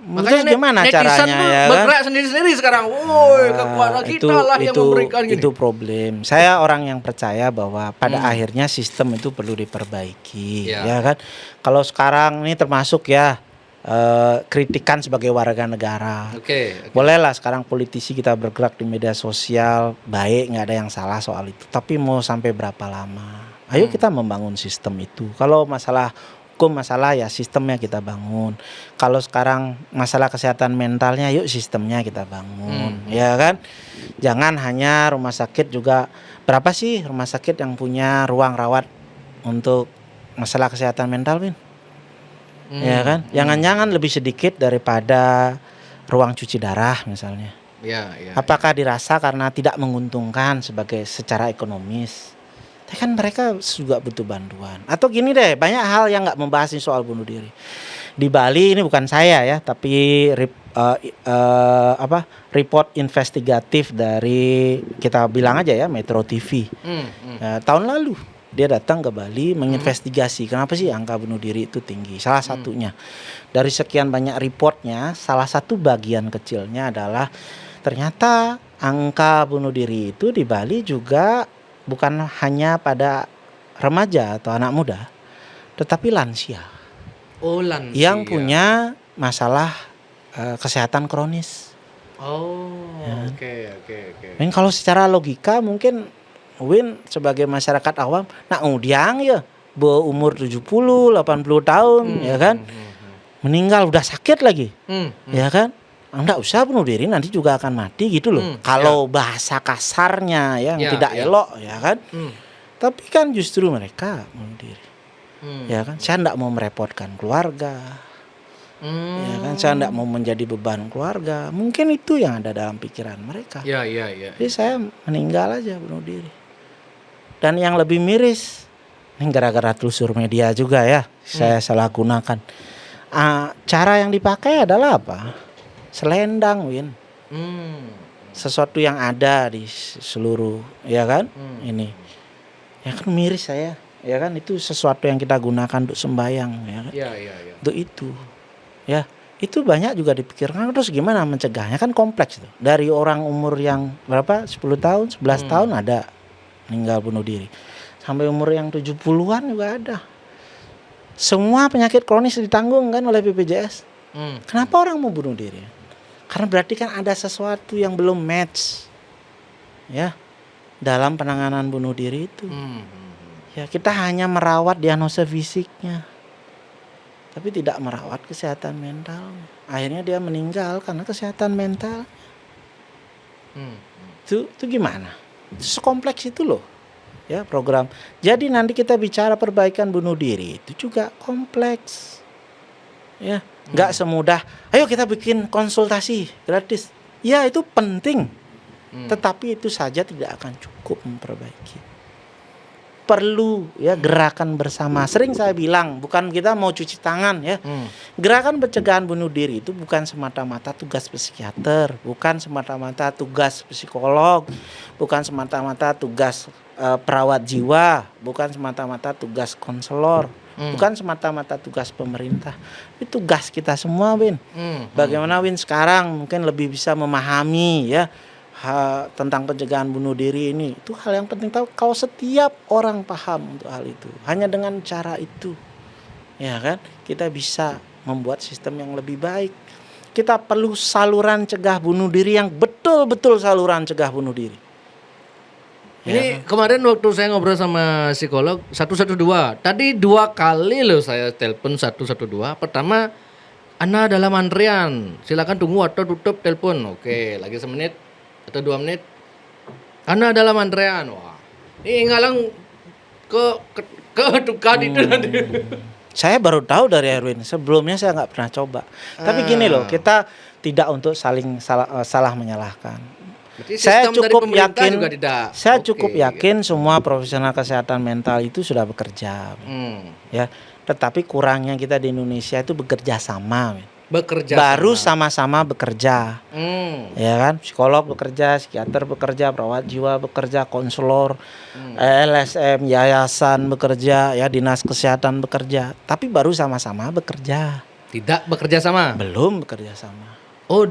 Makanya gimana caranya ya bergerak sendiri-sendiri sekarang. Woi, kekuatan kita lah yang memberikan gini. Itu problem. Saya orang yang percaya bahwa pada akhirnya sistem itu perlu diperbaiki, ya kan? Kalau sekarang ini termasuk ya kritikan sebagai warga negara. Bolehlah sekarang politisi kita bergerak di media sosial, baik, nggak ada yang salah soal itu. Tapi mau sampai berapa lama? Ayo kita membangun sistem itu. Kalau masalah hukum, masalah ya sistemnya kita bangun. Kalau sekarang masalah kesehatan mentalnya, yuk sistemnya kita bangun, ya kan? Jangan hanya rumah sakit juga. Berapa sih rumah sakit yang punya ruang rawat untuk masalah kesehatan mental, Win? Ya kan, jangan-jangan lebih sedikit daripada ruang cuci darah misalnya. Apakah dirasa karena tidak menguntungkan secara ekonomis? Tapi kan mereka juga butuh bantuan. Atau gini deh, banyak hal yang nggak membahas soal bunuh diri. Di Bali ini bukan saya ya, tapi report investigatif dari, kita bilang aja ya, Metro TV. Tahun lalu dia datang ke Bali menginvestigasi kenapa sih angka bunuh diri itu tinggi. Salah satunya dari sekian banyak reportnya, salah satu bagian kecilnya adalah ternyata angka bunuh diri itu di Bali juga bukan hanya pada remaja atau anak muda, tetapi lansia. Lansia yang punya masalah kesehatan kronis. Dan kalau secara logika mungkin Win sebagai masyarakat awam, nak udiang ya, berumur 70, 80 tahun, ya kan, meninggal udah sakit lagi, ya kan, enggak usah bunuh diri, nanti juga akan mati gitu loh. Kalau bahasa kasarnya yang tidak elok, ya kan. Tapi kan justru mereka bunuh diri, ya kan. Saya enggak mau merepotkan keluarga, ya kan. Saya enggak mau menjadi beban keluarga. Mungkin itu yang ada dalam pikiran mereka. Jadi saya meninggal aja, bunuh diri. Dan yang lebih miris, ini gara-gara telusur media juga ya, saya salah gunakan. Cara yang dipakai adalah apa? Selendang, Win. Sesuatu yang ada di seluruh, ya kan? Ini, ya kan miris saya, ya kan, itu sesuatu yang kita gunakan untuk sembahyang, ya kan? Untuk itu, ya. Itu banyak juga dipikirkan. Terus gimana mencegahnya, kan kompleks tuh. Dari orang umur yang berapa, 10 tahun, 11 tahun ada meninggal bunuh diri, sampai umur yang 70-an juga ada. Semua penyakit kronis ditanggung kan oleh BPJS. Kenapa orang mau bunuh diri? Karena berarti kan ada sesuatu yang belum match, ya, dalam penanganan bunuh diri itu. Ya, kita hanya merawat diagnosa fisiknya, tapi tidak merawat kesehatan mental. Akhirnya dia meninggal karena kesehatan mental. Itu gimana? Itu sekompleks itu loh, ya, program. Jadi nanti kita bicara perbaikan bunuh diri itu juga kompleks, ya. Nggak semudah, ayo kita bikin konsultasi gratis. Ya itu penting, tetapi itu saja tidak akan cukup memperbaiki. Perlu ya gerakan bersama. Sering saya bilang, bukan kita mau cuci tangan ya. Gerakan pencegahan bunuh diri itu bukan semata-mata tugas psikiater, bukan semata-mata tugas psikolog, bukan semata-mata tugas perawat jiwa, bukan semata-mata tugas konselor, bukan semata-mata tugas pemerintah. Itu tugas kita semua, Win. Bagaimana Win sekarang mungkin lebih bisa memahami ya tentang pencegahan bunuh diri ini. Itu hal yang penting tahu. Kalau setiap orang paham untuk hal itu, hanya dengan cara itu, ya kan, kita bisa membuat sistem yang lebih baik. Kita perlu saluran cegah bunuh diri yang betul-betul saluran cegah bunuh diri, Ini kemarin waktu saya ngobrol sama psikolog 112, tadi 2 kali loh saya telepon 112. Pertama, Anda dalam antrian, silakan tunggu atau tutup telepon. Oke, lagi semenit atau 2 menit, Anda dalam antrian. Wah, ini ngalang ke dukaan itu nanti. Saya baru tahu dari Erwin. Sebelumnya saya nggak pernah coba. Tapi gini loh, kita tidak untuk saling salah menyalahkan. Berarti Saya sistem dari cukup pemerintah yakin, juga tidak saya oke, cukup yakin semua profesional kesehatan mental itu sudah bekerja, ya. Tetapi kurangnya kita di Indonesia itu bekerja sama, baru sama-sama bekerja, ya kan? Psikolog bekerja, psikiater bekerja, perawat jiwa bekerja, konselor, LSM, yayasan bekerja, ya dinas kesehatan bekerja. Tapi baru sama-sama bekerja. Tidak bekerja sama. Belum bekerja sama. Oh,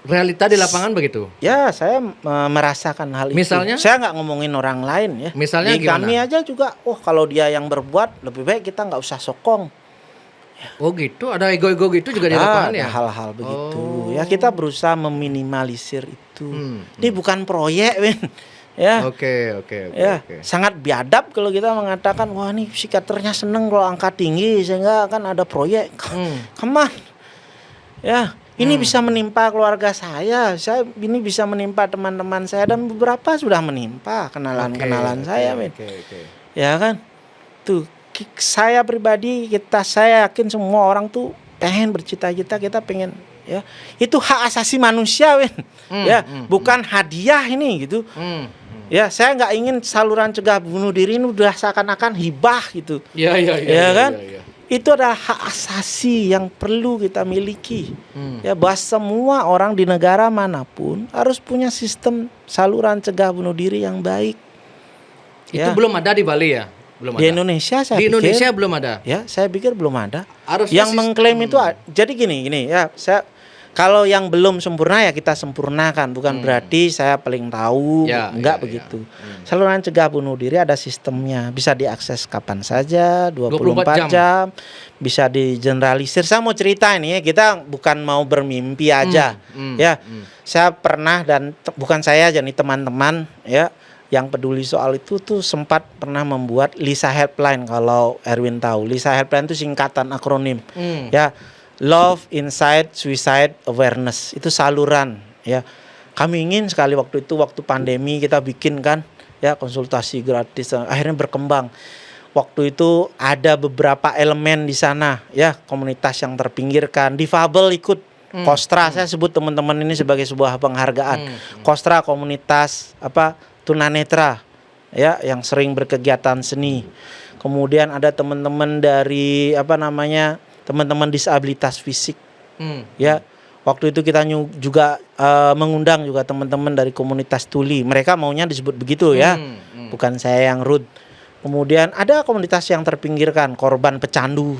realita di lapangan begitu? Ya, saya merasakan hal itu. Misalnya? Saya nggak ngomongin orang lain ya. Misalnya di gimana? kami aja juga, kalau dia yang berbuat, lebih baik kita nggak usah sokong. Oh gitu, ada ego-ego gitu juga di lapangan Ada ya? hal-hal begitu. Ya kita berusaha meminimalisir itu. Ini bukan proyek, Win. Ya. Oke. Ya, sangat biadab kalau kita mengatakan, wah ini psikiaternya seneng kalau angka tinggi sehingga kan ada proyek. Come on. Ya. Ini bisa menimpa keluarga saya ini bisa menimpa teman-teman saya dan beberapa sudah menimpa kenalan-kenalan saya, men. Ya kan? Tuh, saya pribadi saya yakin semua orang tuh pengen bercita-cita, kita pengen ya. Itu hak asasi manusia, men. Bukan hadiah ini gitu. Ya, saya nggak ingin saluran cegah bunuh diri ini udah seakan-akan hibah gitu. Iya. Kan? Itu adalah hak asasi yang perlu kita miliki. Ya, bahwa semua orang di negara manapun harus punya sistem saluran cegah bunuh diri yang baik. Itu belum ada di Bali ya? Belum di ada. Indonesia saya di pikir, Indonesia belum ada. Ya, saya pikir belum ada. Harusnya yang mengklaim itu jadi gini ya, kalau yang belum sempurna ya kita sempurnakan, bukan berarti saya paling tahu, enggak begitu. Saluran cegah bunuh diri ada sistemnya, bisa diakses kapan saja, 24 jam, bisa digeneralisir. Saya mau cerita ini ya, kita bukan mau bermimpi aja. Saya pernah dan bukan saya aja nih, teman-teman ya yang peduli soal itu tuh sempat pernah membuat Lisa Helpline. Kalau Erwin tahu, Lisa Helpline itu singkatan akronim. Ya. Love, Insight, Suicide, Awareness. Itu saluran ya. Kami ingin sekali waktu pandemi kita bikin kan ya konsultasi gratis, akhirnya berkembang. Waktu itu ada beberapa elemen di sana ya, komunitas yang terpinggirkan, difabel ikut. Kostra, saya sebut teman-teman ini sebagai sebuah penghargaan. Kostra, komunitas tunanetra ya yang sering berkegiatan seni. Kemudian ada teman-teman dari teman-teman disabilitas fisik. Ya, waktu itu kita juga mengundang juga teman-teman dari komunitas tuli. Mereka maunya disebut begitu ya. Bukan saya yang rude. Kemudian ada komunitas yang terpinggirkan, korban pecandu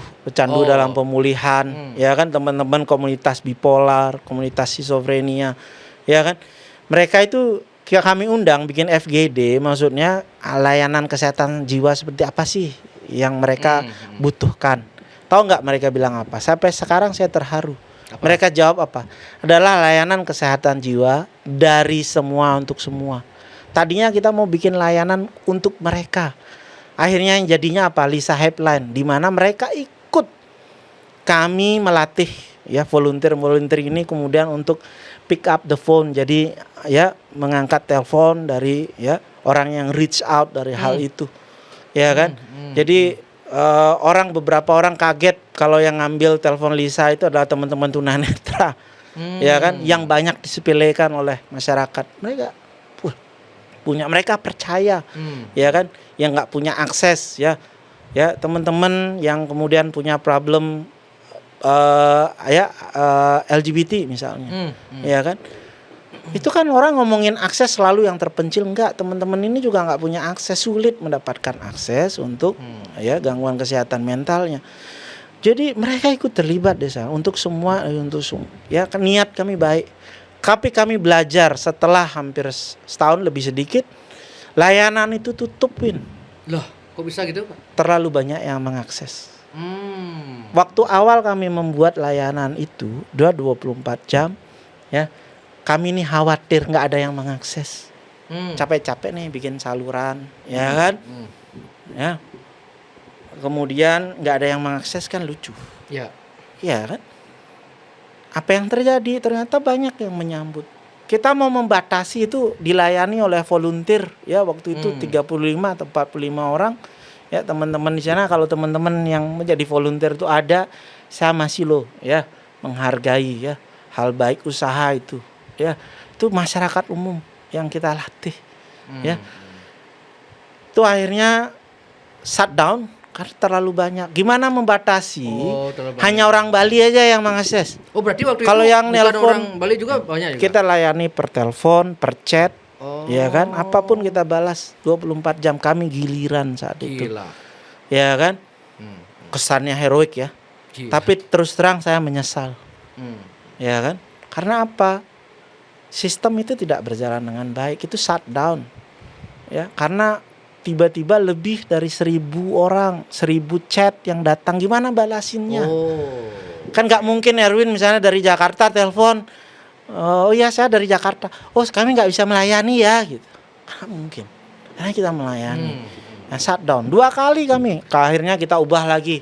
dalam pemulihan, ya kan, teman-teman komunitas bipolar, komunitas skizofrenia, ya kan. Mereka itu kami undang bikin FGD, maksudnya layanan kesehatan jiwa seperti apa sih yang mereka butuhkan. Tahu nggak mereka bilang apa? Sampai sekarang saya terharu. Mereka jawab apa? Adalah layanan kesehatan jiwa dari semua untuk semua. Tadinya kita mau bikin layanan untuk mereka. Akhirnya yang jadinya apa? Lisa Helpline, di mana mereka ikut kami melatih ya volunteer ini kemudian untuk pick up the phone. Jadi ya mengangkat telepon dari ya orang yang reach out dari hal itu. Ya kan? Jadi beberapa orang kaget kalau yang ngambil telepon Lisa itu adalah teman-teman tunanetra, ya kan, yang banyak disepelekan oleh masyarakat. Mereka percaya, ya kan, yang nggak punya akses, ya teman-teman yang kemudian punya problem LGBT misalnya, ya kan. Itu kan orang ngomongin akses selalu yang terpencil, enggak, teman-teman ini juga nggak punya akses, sulit mendapatkan akses untuk ya gangguan kesehatan mentalnya. Jadi mereka ikut terlibat desa untuk semua ya kan, niat kami baik. Tapi kami belajar setelah hampir setahun lebih sedikit, layanan itu tutupin. Loh, kok bisa gitu, Pak? Terlalu banyak yang mengakses. Waktu awal kami membuat layanan itu 24 jam ya. Kami ini khawatir nggak ada yang mengakses. Capek-capek nih bikin saluran, ya kan? Ya. Kemudian nggak ada yang mengakses, kan lucu. Ya. Iya kan? Apa yang terjadi? Ternyata banyak yang menyambut. Kita mau membatasi itu dilayani oleh volunteer, ya waktu itu 35 atau 45 orang. Ya teman-teman di sana, kalau teman-teman yang menjadi volunteer itu ada, saya masih ya menghargai ya hal baik usaha itu. Ya, itu masyarakat umum yang kita latih. Ya. Itu akhirnya shutdown karena terlalu banyak. Gimana membatasi? Hanya orang Bali aja yang mengakses. Oh, berarti waktu kalau itu yang nelpon orang Bali juga banyak juga? Kita layani per telepon, per chat. Ya kan? Apapun kita balas 24 jam, kami giliran saat itu. Ya kan? Kesannya heroik ya. Gila. Tapi terus terang saya menyesal. Ya kan? Karena apa? Sistem itu tidak berjalan dengan baik. Itu shutdown. Ya, karena tiba-tiba lebih dari 1.000 orang, 1.000 chat yang datang, gimana balasinnya? Kan nggak mungkin Erwin misalnya dari Jakarta telepon, oh iya saya dari Jakarta, oh kami nggak bisa melayani ya, gitu. Nggak mungkin, karena kita melayani. Nah, shutdown 2 kali kami, akhirnya kita ubah lagi.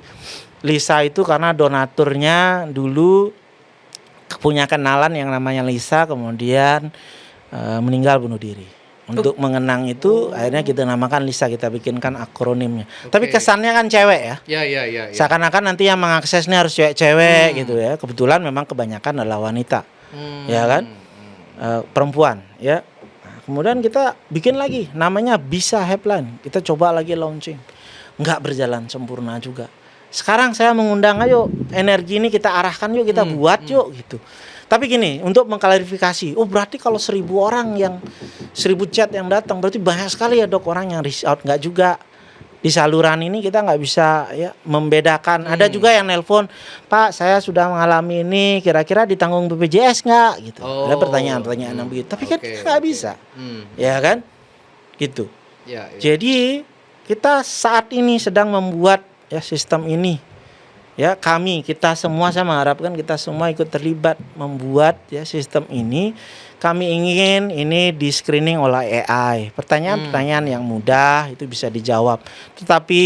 Lisa itu karena donaturnya dulu punya kenalan yang namanya Lisa, kemudian meninggal bunuh diri. Untuk mengenang itu akhirnya kita namakan Lisa, kita bikinkan akronimnya. Tapi kesannya kan cewek ya. Ya. Seakan-akan nanti yang mengaksesnya harus cewek-cewek gitu ya. Kebetulan memang kebanyakan adalah wanita. Ya kan? Perempuan ya. Nah, kemudian kita bikin lagi namanya Bisa Helpline. Kita coba lagi launching. Enggak berjalan sempurna juga. Sekarang saya mengundang, ayo energi ini kita arahkan yuk, kita buat yuk gitu. Tapi gini, untuk mengklarifikasi, oh berarti kalau 1.000 orang yang 1.000 chat yang datang, berarti banyak sekali ya dok orang yang reach out. Enggak juga. Di saluran ini kita nggak bisa ya membedakan. Ada juga yang nelpon, Pak saya sudah mengalami ini, kira-kira ditanggung BPJS nggak? Gitu. Ada pertanyaan-pertanyaan yang begitu. Tapi kan kita nggak bisa, ya kan? Gitu. Ya. Jadi kita saat ini sedang membuat ya sistem ini. Ya kita semua, saya mengharapkan kita semua ikut terlibat membuat ya sistem ini. Kami ingin ini di screening oleh AI. Pertanyaan-pertanyaan yang mudah itu bisa dijawab. Tetapi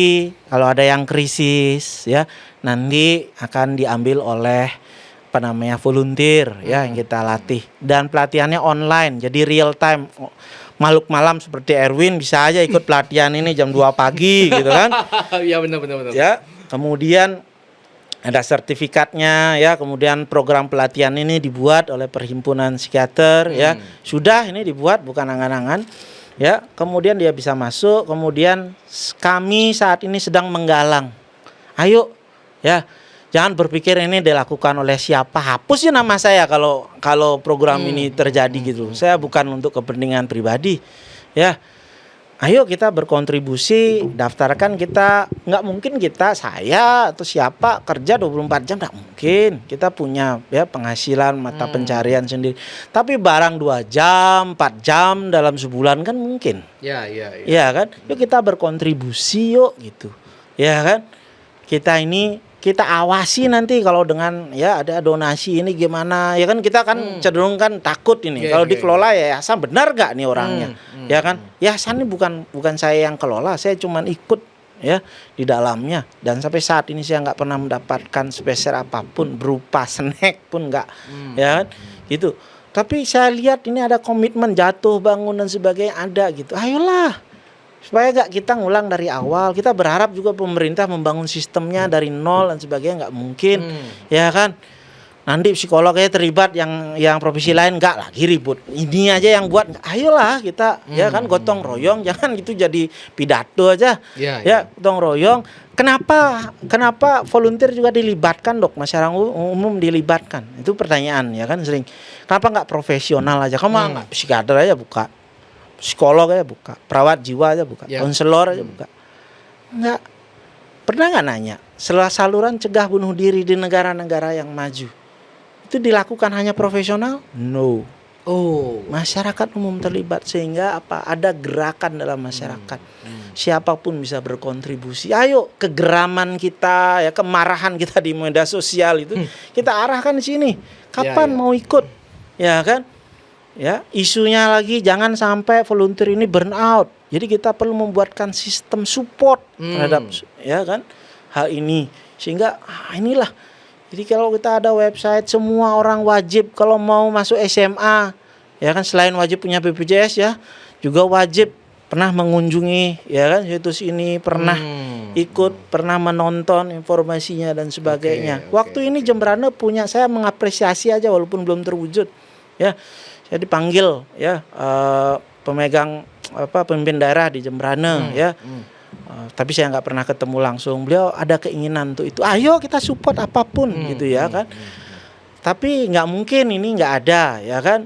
kalau ada yang krisis ya nanti akan diambil oleh volunteer ya yang kita latih, dan pelatihannya online jadi real time. Makhluk malam seperti Erwin bisa aja ikut pelatihan ini jam 2 pagi gitu kan. Iya benar. Ya, kemudian ada sertifikatnya ya, kemudian program pelatihan ini dibuat oleh Perhimpunan Psikiater ya. Sudah ini dibuat, bukan angan-angan. Ya, kemudian dia bisa masuk, kemudian kami saat ini sedang menggalang. Ayo ya, jangan berpikir ini dilakukan oleh siapa. Hapus ya nama saya kalau program ini terjadi gitu. Saya bukan untuk kepentingan pribadi. Ya. Ayo kita berkontribusi, daftarkan kita. Nggak mungkin saya atau siapa kerja 24 jam, nggak mungkin. Kita punya ya penghasilan, mata pencarian sendiri. Tapi barang 2 jam, 4 jam dalam sebulan kan mungkin. Ya kan? Yuk kita berkontribusi yuk gitu. Ya kan? Kita awasi nanti kalau dengan ya ada donasi ini gimana, ya kan kita kan cenderung kan takut ini kalau dikelola yayasan benar gak nih orangnya, ya kan yayasan ini bukan saya yang kelola, saya cuman ikut ya di dalamnya, dan sampai saat ini saya nggak pernah mendapatkan spesial apapun berupa snack pun nggak, ya kan gitu. Tapi saya lihat ini ada komitmen jatuh bangun dan sebagainya ada gitu, ayolah. Supaya gak kita ngulang dari awal. Kita berharap juga pemerintah membangun sistemnya dari nol dan sebagainya, nggak mungkin, ya kan? Nanti psikolognya terlibat yang profesi lain nggak lagi ribut. Ini aja yang buat, ayolah kita, ya kan gotong royong, jangan gitu jadi pidato aja, ya gotong royong. Kenapa volunteer juga dilibatkan dok? Masyarakat umum dilibatkan? Itu pertanyaan ya kan sering. Kenapa nggak profesional aja? Kamu nggak psikiater aja buka? Psikolog aja buka, perawat jiwa aja buka, konselor aja buka. Enggak. Pernah nggak nanya, saluran cegah bunuh diri di negara-negara yang maju itu dilakukan hanya profesional? No. Masyarakat umum terlibat, sehingga apa? Ada gerakan dalam masyarakat. Siapapun bisa berkontribusi. Ayo, kegeraman kita ya, kemarahan kita di media sosial itu kita arahkan di sini. Kapan mau ikut? Ya kan? Ya, isunya lagi jangan sampai volunteer ini burn out. Jadi kita perlu membuatkan sistem support terhadap ya kan hal ini sehingga inilah. Jadi kalau kita ada website semua orang wajib kalau mau masuk SMA ya kan selain wajib punya BPJS ya juga wajib pernah mengunjungi ya kan situs ini pernah ikut pernah menonton informasinya dan sebagainya. Waktu ini Jembrana punya saya mengapresiasi aja walaupun belum terwujud ya. Saya dipanggil ya pemegang pemimpin daerah di Jembrana ya. Tapi saya nggak pernah ketemu langsung. Beliau ada keinginan untuk itu. Ayo kita support apapun gitu ya kan. Tapi nggak mungkin ini nggak ada ya kan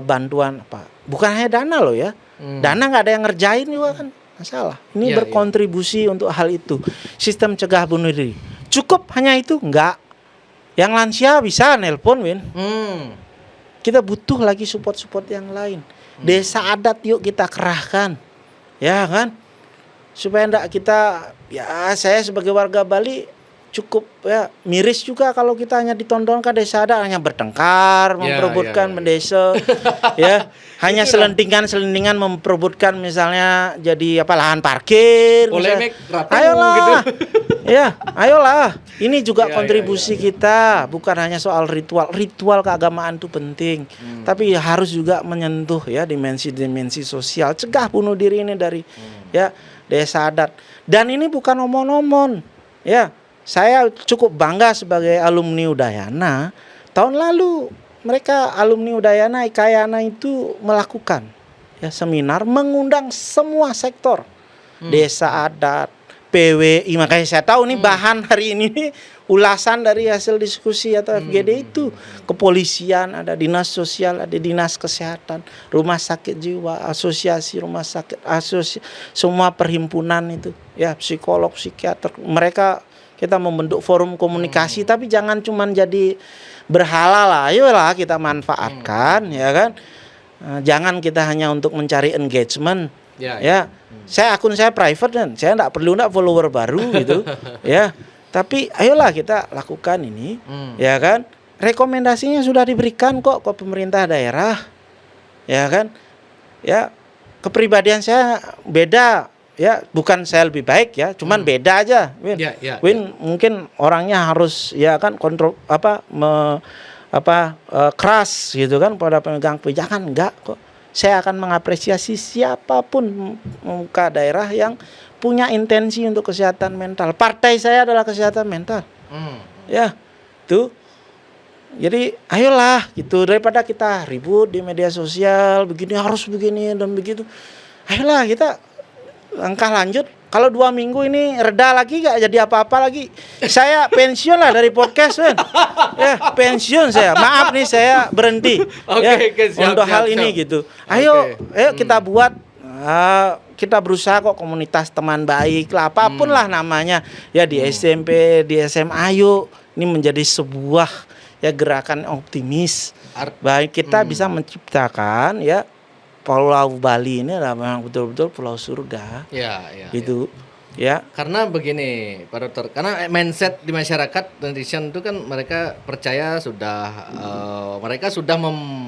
bantuan apa. Bukan hanya dana loh ya. Dana nggak ada yang ngerjain juga kan masalah. Ini berkontribusi untuk hal itu. Sistem cegah bunuh diri. Cukup hanya itu nggak. Yang lansia bisa nelpon Win. Kita butuh lagi support-support yang lain. Desa adat yuk kita kerahkan. Ya kan? Supaya enggak kita ya saya sebagai warga Bali cukup ya miris juga kalau kita hanya ditondongkan desa adat hanya bertengkar, memperebutkan mendesa. Ya, hanya selentingan memperebutkan misalnya jadi lahan parkir, polemik ayolah. Gitu. Ya, ayolah. Ini juga kontribusi kita, bukan hanya soal ritual. Ritual keagamaan itu penting, tapi harus juga menyentuh ya dimensi-dimensi sosial. Cegah bunuh diri ini dari ya desa adat. Dan ini bukan omon-omon. Ya, saya cukup bangga sebagai alumni Udayana. Tahun lalu mereka alumni Udayana IKAYANA itu melakukan ya seminar mengundang semua sektor. Desa adat, PWI, makanya saya tahu nih bahan hari ini nih, ulasan dari hasil diskusi atau FGD itu kepolisian, ada dinas sosial, ada dinas kesehatan, rumah sakit jiwa, asosiasi rumah sakit, semua perhimpunan itu ya psikolog, psikiater, mereka kita membentuk forum komunikasi tapi jangan cuma jadi berhala lah, ayolah kita manfaatkan ya kan, jangan kita hanya untuk mencari engagement. Ya, akun saya private dan saya enggak perlu follower baru gitu. Ya. Tapi ayolah kita lakukan ini. Ya kan? Rekomendasinya sudah diberikan kok ke pemerintah daerah. Ya kan? Ya, kepribadian saya beda. Ya, bukan saya lebih baik ya, cuman beda aja. Win. Win mungkin orangnya harus ya kan kontrol keras gitu kan pada pemegang kebijakan, enggak kok. Saya akan mengapresiasi siapapun muka daerah yang punya intensi untuk kesehatan mental. Partai saya adalah kesehatan mental. Ya, tuh. Jadi ayolah gitu, daripada kita ribut di media sosial begini harus begini dan begitu. Ayolah kita langkah lanjut. Kalau 2 minggu ini reda lagi gak jadi apa-apa lagi, saya pensiun lah dari podcast kan. Ya pensiun saya, maaf nih saya berhenti untuk hal ini gitu. Ayo kita buat, kita berusaha kok komunitas teman baik lah, apapun lah namanya ya di SMP, di SMA. Ayo ini menjadi sebuah ya gerakan optimis. Baik kita bisa menciptakan ya Pulau Bali ini adalah memang betul-betul pulau surga. Gitu. Ya. Karena begini, Pak Dokter, karena mindset di masyarakat netizen itu kan mereka percaya mereka sudah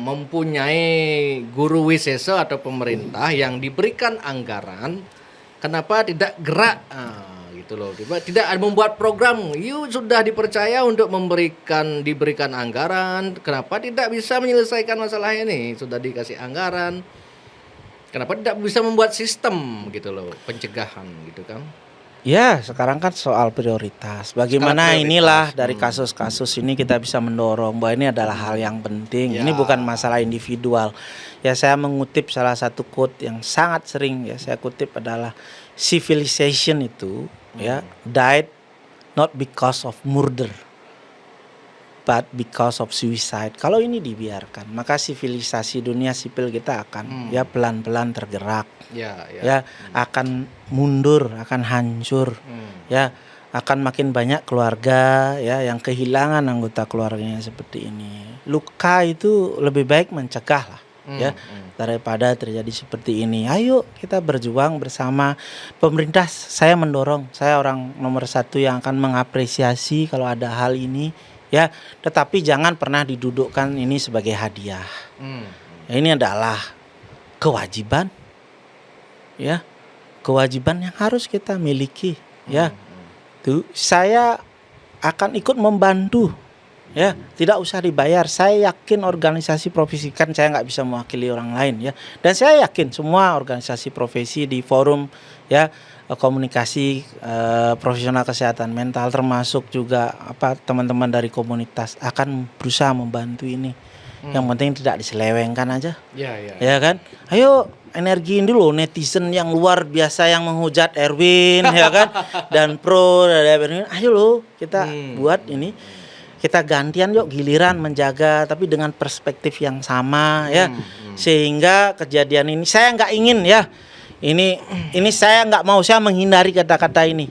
mempunyai guru wisesa atau pemerintah yang diberikan anggaran, kenapa tidak gerak? Gitu loh. Tidak membuat program. Sudah dipercaya untuk diberikan anggaran, kenapa tidak bisa menyelesaikan masalah ini? Sudah dikasih anggaran. Kenapa tidak bisa membuat sistem gitu loh, pencegahan gitu kan? Ya, sekarang kan soal prioritas. Bagaimana inilah dari kasus-kasus ini kita bisa mendorong bahwa ini adalah hal yang penting. Ini bukan masalah individual. Ya, saya mengutip salah satu quote yang sangat sering ya saya kutip adalah civilization itu ya died not because of murder but because of suicide. Kalau ini dibiarkan, maka sivilisasi dunia sipil kita akan ya pelan-pelan tergerak. Ya akan mundur, akan hancur. Ya akan makin banyak keluarga ya yang kehilangan anggota keluarganya seperti ini. Luka itu lebih baik mencegah lah ya daripada terjadi seperti ini. Ayo kita berjuang bersama. Pemerintah saya mendorong, saya orang nomor 1 yang akan mengapresiasi kalau ada hal ini. Ya, tetapi jangan pernah didudukkan ini sebagai hadiah. ini adalah kewajiban, ya, kewajiban yang harus kita miliki, ya. Tuh, saya akan ikut membantu, ya, tidak usah dibayar. Saya yakin organisasi profesi, kan saya nggak bisa mewakili orang lain, ya, dan saya yakin semua organisasi profesi di forum, ya, komunikasi profesional kesehatan mental, termasuk juga teman-teman dari komunitas akan berusaha membantu ini. Yang penting tidak diselewengkan aja, ya kan. Ayo energiin dulu netizen yang luar biasa yang menghujat Erwin, ya kan, dan pro dari Erwin. Ayo lo kita buat ini, kita gantian yuk giliran menjaga, tapi dengan perspektif yang sama, ya, sehingga kejadian ini saya nggak ingin, ya. Ini saya nggak mau, saya menghindari kata-kata ini.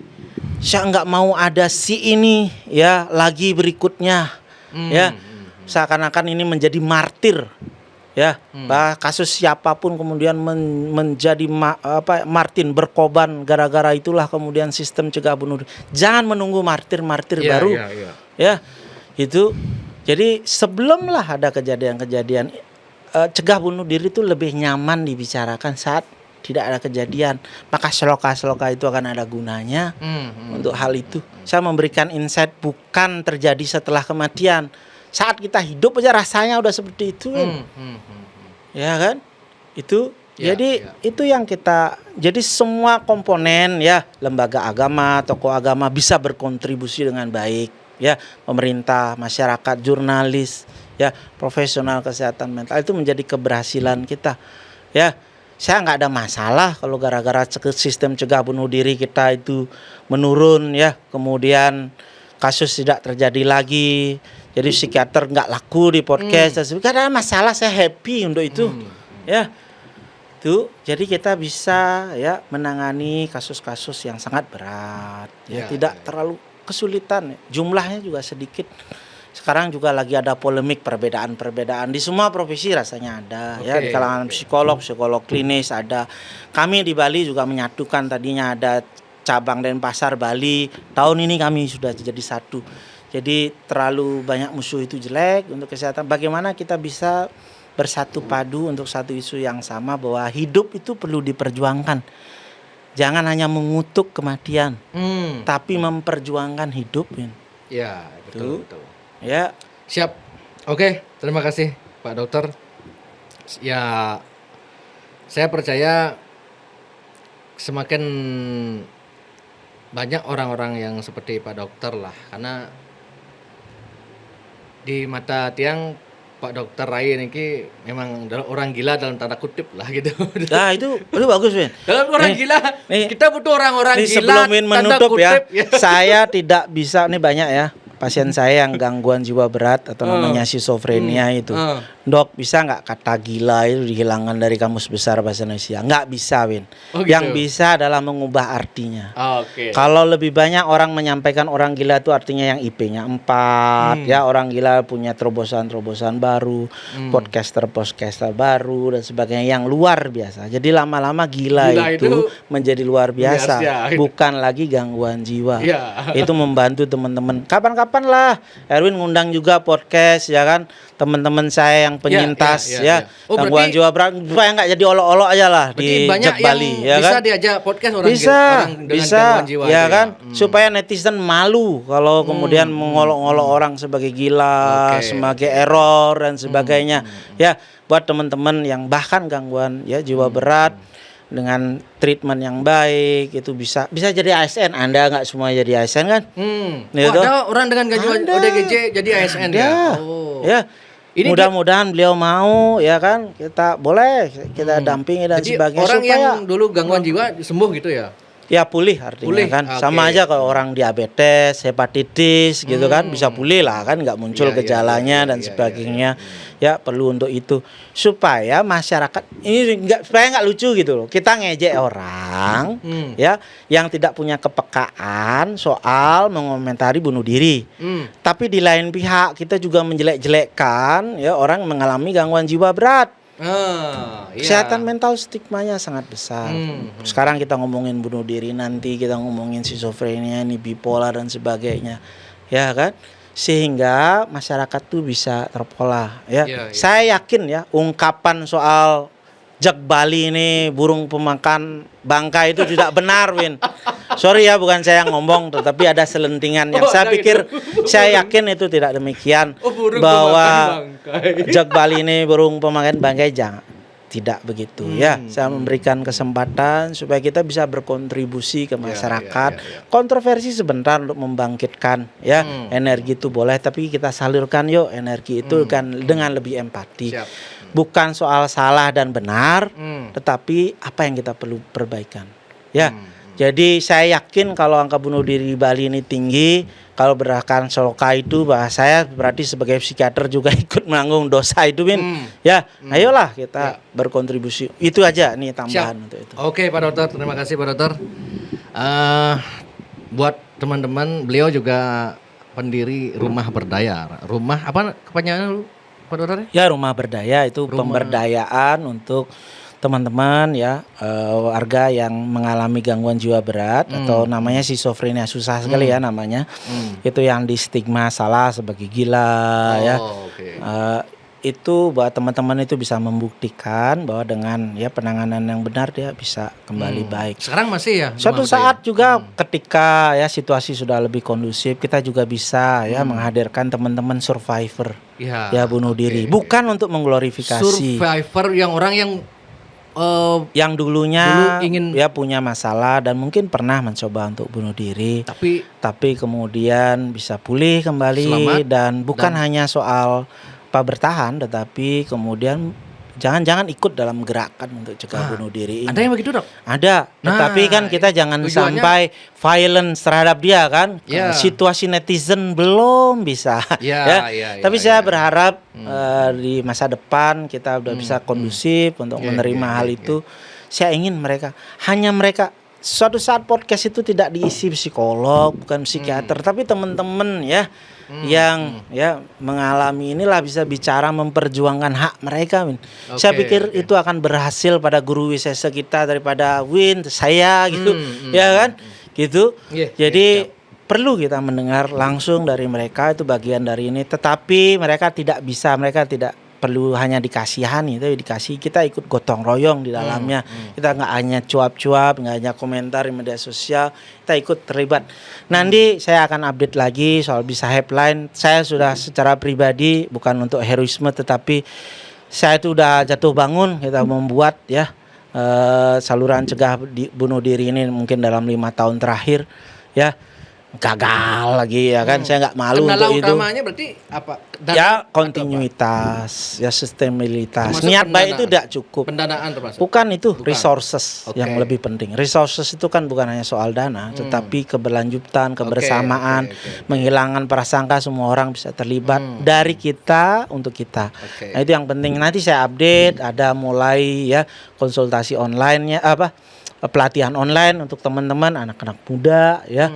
Saya nggak mau ada si ini, ya, lagi berikutnya, ya, seakan-akan ini menjadi martir, ya, kasus siapapun kemudian menjadi martir berkorban gara-gara itulah kemudian sistem cegah bunuh diri. Jangan menunggu martir baru, ya, itu. Jadi sebelumlah ada kejadian-kejadian, cegah bunuh diri itu lebih nyaman dibicarakan saat tidak ada kejadian, maka seloka-seloka itu akan ada gunanya untuk hal itu. Saya memberikan insight bukan terjadi setelah kematian, saat kita hidup aja rasanya udah seperti itu, ya kan? Itu jadi itu yang kita, jadi semua komponen, ya, lembaga agama, tokoh agama bisa berkontribusi dengan baik, ya, pemerintah, masyarakat, jurnalis, ya, profesional kesehatan mental, itu menjadi keberhasilan kita, ya. Saya nggak ada masalah kalau gara-gara sistem cegah bunuh diri kita itu menurun, ya, kemudian kasus tidak terjadi lagi, jadi psikiater nggak laku di podcast, gak ada masalah, saya happy untuk itu, ya. Tuh, jadi kita bisa, ya, menangani kasus-kasus yang sangat berat, ya, tidak terlalu kesulitan, jumlahnya juga sedikit. Sekarang juga lagi ada polemik perbedaan di semua profesi rasanya ada, ya, di kalangan psikolog klinis ada. Kami di Bali juga menyatukan, tadinya ada cabang Denpasar Bali, tahun ini kami sudah jadi satu. Jadi terlalu banyak musuh itu jelek untuk kesehatan. Bagaimana kita bisa bersatu padu untuk satu isu yang sama, bahwa hidup itu perlu diperjuangkan. Jangan hanya mengutuk kematian, tapi memperjuangkan hidup. Ya, betul. Ya, siap. Oke, terima kasih Pak Dokter. Ya, saya percaya semakin banyak orang-orang yang seperti Pak Dokter lah, karena di mata tiang Pak Dokter Rai ini memang orang gila dalam tanda kutip lah gitu. Nah itu bagus, Win. Dalam orang gila, kita butuh orang-orang gila. Sebelum Win menutup, kutip, ya, saya tidak bisa, ini banyak, ya, pasien saya yang gangguan jiwa berat atau namanya schizophrenia itu. Dok, bisa nggak kata gila itu dihilangkan dari kamus besar bahasa Indonesia? Nggak bisa, Win. Gitu. Yang bisa adalah mengubah artinya. Kalau lebih banyak orang menyampaikan orang gila itu artinya yang IP-nya 4, ya, orang gila punya terobosan baru, podcaster baru dan sebagainya yang luar biasa. Jadi lama-lama gila itu menjadi luar biasa, bukan lagi gangguan jiwa. Itu membantu teman-teman. Kapan-kapan lah Erwin ngundang juga podcast, ya kan, teman-teman saya yang penyintas, gangguan jiwa berat, supaya nggak jadi olok-olok aja lah di Jak Bali, ya kan. Bisa diajak podcast orang bisa, gangguan jiwa, ya kan, supaya netizen malu kalau kemudian mengolok-olok orang sebagai gila, sebagai error dan sebagainya. Ya, buat teman-teman yang bahkan gangguan, ya, jiwa berat dengan treatment yang baik itu bisa jadi ASN. Anda nggak semua jadi ASN kan? Ada orang dengan gangguan ODGJ jadi ASN, ya. Ini mudah-mudahan beliau mau, ya kan, kita boleh kita dampingi dan jadi sebagainya. Orang supaya yang dulu gangguan jiwa sembuh gitu ya? Ya pulih artinya kan, sama aja kalau orang diabetes, hepatitis gitu kan, bisa pulih lah kan, nggak muncul gejalanya dan sebagainya. Ya perlu untuk itu supaya masyarakat ini supaya nggak lucu gitu loh. Kita ngejek orang, ya, yang tidak punya kepekaan soal mengomentari bunuh diri. Tapi di lain pihak kita juga menjelek-jelekkan, ya, orang mengalami gangguan jiwa berat. Kesehatan mental stigmanya sangat besar. Sekarang kita ngomongin bunuh diri, nanti kita ngomongin schizophrenia, ini bipolar dan sebagainya, ya kan. sehingga masyarakat tuh bisa terpola ya. Iya, iya. Saya yakin ya ungkapan soal Jak Bali ini burung pemakan bangkai itu tidak benar, Win. Sorry ya, bukan saya yang ngomong, tetapi ada selentingan yang saya ada pikir, gitu. saya yakin itu tidak demikian. Burung Bahwa pemakan bangkai. Jak Bali ini burung pemakan bangkai, jangan. Tidak begitu ya. Saya memberikan kesempatan supaya kita bisa berkontribusi ke masyarakat. Kontroversi sebentar untuk membangkitkan ya. Energi itu boleh, tapi kita salurkan yuk energi itu kan dengan lebih empati. Siap. Bukan soal salah dan benar, tetapi apa yang kita perlu perbaikan. Ya. Jadi saya yakin kalau angka bunuh diri di Bali ini tinggi, kalau berdasarkan Soloka itu, bahwa saya berarti sebagai psikiater juga ikut menanggung dosa itu, Bin. Ya, ayolah kita berkontribusi. Itu aja nih tambahan untuk itu. Oke, Pak Dokter, terima kasih Pak Dokter. Buat teman-teman, beliau juga pendiri Rumah Berdaya. Rumah apa kepanjangannya dulu, Pak Dokter? Ya, Rumah Berdaya itu pemberdayaan untuk teman-teman ya, warga yang mengalami gangguan jiwa berat atau namanya schizofrenia, susah sekali ya namanya. Itu yang di stigma salah sebagai gila ya. Okay. Itu buat teman-teman itu bisa membuktikan bahwa dengan ya penanganan yang benar dia bisa kembali baik. Sekarang masih ya? Suatu saat juga ketika ya situasi sudah lebih kondusif, kita juga bisa ya menghadirkan teman-teman survivor ya bunuh diri. Bukan untuk mengglorifikasi. Survivor yang orang yang dulunya dulu ingin ya punya masalah dan mungkin pernah mencoba untuk bunuh diri, tapi kemudian bisa pulih kembali. Selamat, dan bukan hanya soal bertahan, tetapi kemudian jangan ikut dalam gerakan untuk cegah bunuh diri ini. Ada yang begitu, Dok? Ada, tetapi kan kita jangan sampai violence terhadap dia kan. Situasi netizen belum bisa tapi saya berharap di masa depan kita udah bisa kondusif untuk menerima hal itu. Saya ingin mereka suatu saat podcast itu tidak diisi psikolog, bukan psikiater, tapi teman-teman ya yang ya mengalami inilah bisa bicara memperjuangkan hak mereka, Win. Saya pikir itu akan berhasil pada guru wisesa kita daripada Win, saya gitu. Ya kan? Gitu. Jadi perlu kita mendengar langsung dari mereka, itu bagian dari ini, tetapi mereka tidak perlu hanya dikasihani, tapi kita ikut gotong royong di dalamnya. Kita nggak hanya cuap-cuap, nggak hanya komentar di media sosial, kita ikut terlibat. Nanti saya akan update lagi soal Bisa Helpline. Saya sudah secara pribadi, bukan untuk heroisme, tetapi saya itu udah jatuh bangun kita membuat ya saluran cegah bunuh diri ini mungkin dalam 5 tahun terakhir ya. Gagal lagi ya kan, saya nggak malu kendala untuk itu. Kendala utamanya berarti apa? Ya kontinuitas, ya sustainabilitas. Niat baik itu tidak cukup. Pendanaan termasuk. Bukan itu, resources yang lebih penting. Resources itu kan bukan hanya soal dana, tetapi keberlanjutan, kebersamaan, menghilangkan prasangka semua orang bisa terlibat dari kita untuk kita. Nah, itu yang penting. Nanti saya update, ada mulai ya konsultasi online-nya pelatihan online untuk teman-teman anak-anak muda ya.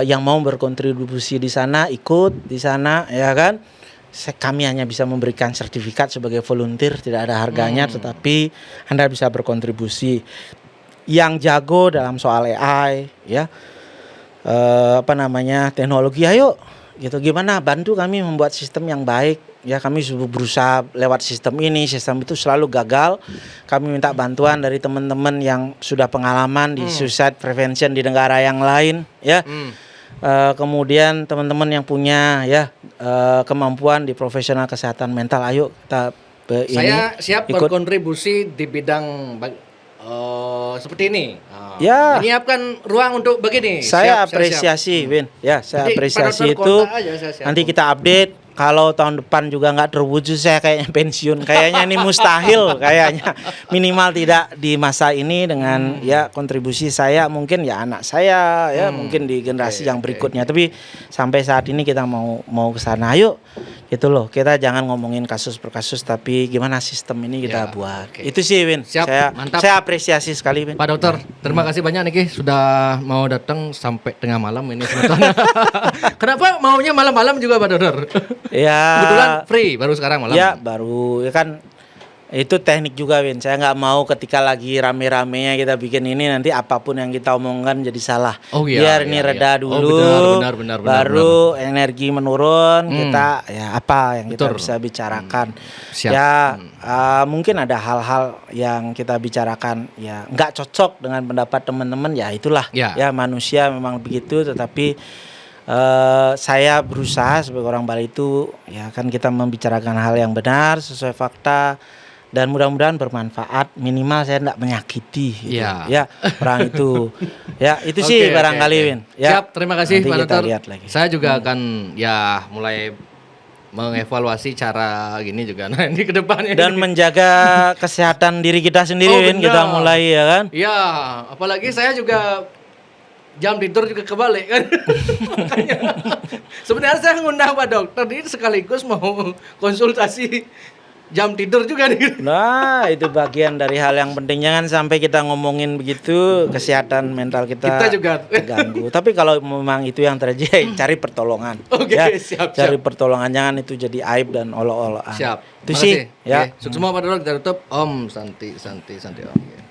Yang mau berkontribusi di sana, ikut di sana ya kan. Kami hanya bisa memberikan sertifikat sebagai volunteer, tidak ada harganya, tetapi Anda bisa berkontribusi. Yang jago dalam soal AI ya, teknologi, ayo gitu, gimana bantu kami membuat sistem yang baik. Ya, kami berusaha lewat sistem itu selalu gagal. Kami minta bantuan dari teman-teman yang sudah pengalaman di suicide prevention di negara yang lain ya. Kemudian teman-teman yang punya ya kemampuan di profesional kesehatan mental, ayo kita saya siap berkontribusi di bidang seperti ini. Ya. Menyiapkan ruang untuk begini. Saya apresiasi, Win. Ya, saya apresiasi itu. Nanti kita update. Kalau tahun depan juga nggak terwujud, saya kayaknya pensiun. Kayaknya ini mustahil, kayaknya minimal tidak di masa ini dengan ya kontribusi saya, mungkin ya anak saya ya mungkin di generasi yang berikutnya. Tapi sampai saat ini kita mau ke sana. Ayo gitu loh. Kita jangan ngomongin kasus per kasus, tapi gimana sistem ini kita buat. Itu sih, Win. Siap, mantap. Saya apresiasi sekali, Win. Pak Dokter, terima kasih banyak Niki sudah mau datang sampai tengah malam ini sebetulnya. Kenapa maunya malam-malam juga, Pak Dokter? Ya, kebetulan free baru sekarang malam. Ya, baru ya kan Itu teknik juga, Win. Saya nggak mau ketika lagi rame-ramenya kita bikin ini nanti apapun yang kita omongkan jadi salah. Oh iya, Biar iya, ini iya. reda Oh, dulu, benar, baru energi menurun, kita ya apa yang kita Betul. bisa bicarakan. Siap. Ya mungkin ada hal-hal yang kita bicarakan ya nggak cocok dengan pendapat teman-teman, ya itulah Ya. ya manusia memang begitu. Tetapi saya berusaha sebagai orang Bali itu ya kan kita membicarakan hal yang benar sesuai fakta dan mudah-mudahan bermanfaat, minimal saya tidak menyakiti gitu. Iya. Ya orang itu ya itu sih Oke, barangkali oke. Win ya. Siap, terima kasih Nanti Pak kita Dokter. lihat lagi. Saya juga akan ya mulai mengevaluasi cara gini juga nah ini ke depannya. Dan menjaga kesehatan diri kita sendiri, Win. benar. Kita mulai ya kan. Iya, apalagi saya juga jam tidur juga kebalik kan. Makanya sebenarnya saya ngundang Pak Dokter ini sekaligus mau konsultasi jam tidur juga nih. Nah, itu bagian dari hal yang penting. Jangan sampai kita ngomongin begitu, kesehatan mental kita juga terganggu. Tapi kalau memang itu yang terjadi, cari pertolongan. Oke, ya, siap. cari pertolongan, jangan itu jadi aib dan olok-olokan. Siap. Itu sih, ya. Sukses Pak Dokter, kita tutup. Om Santi Om.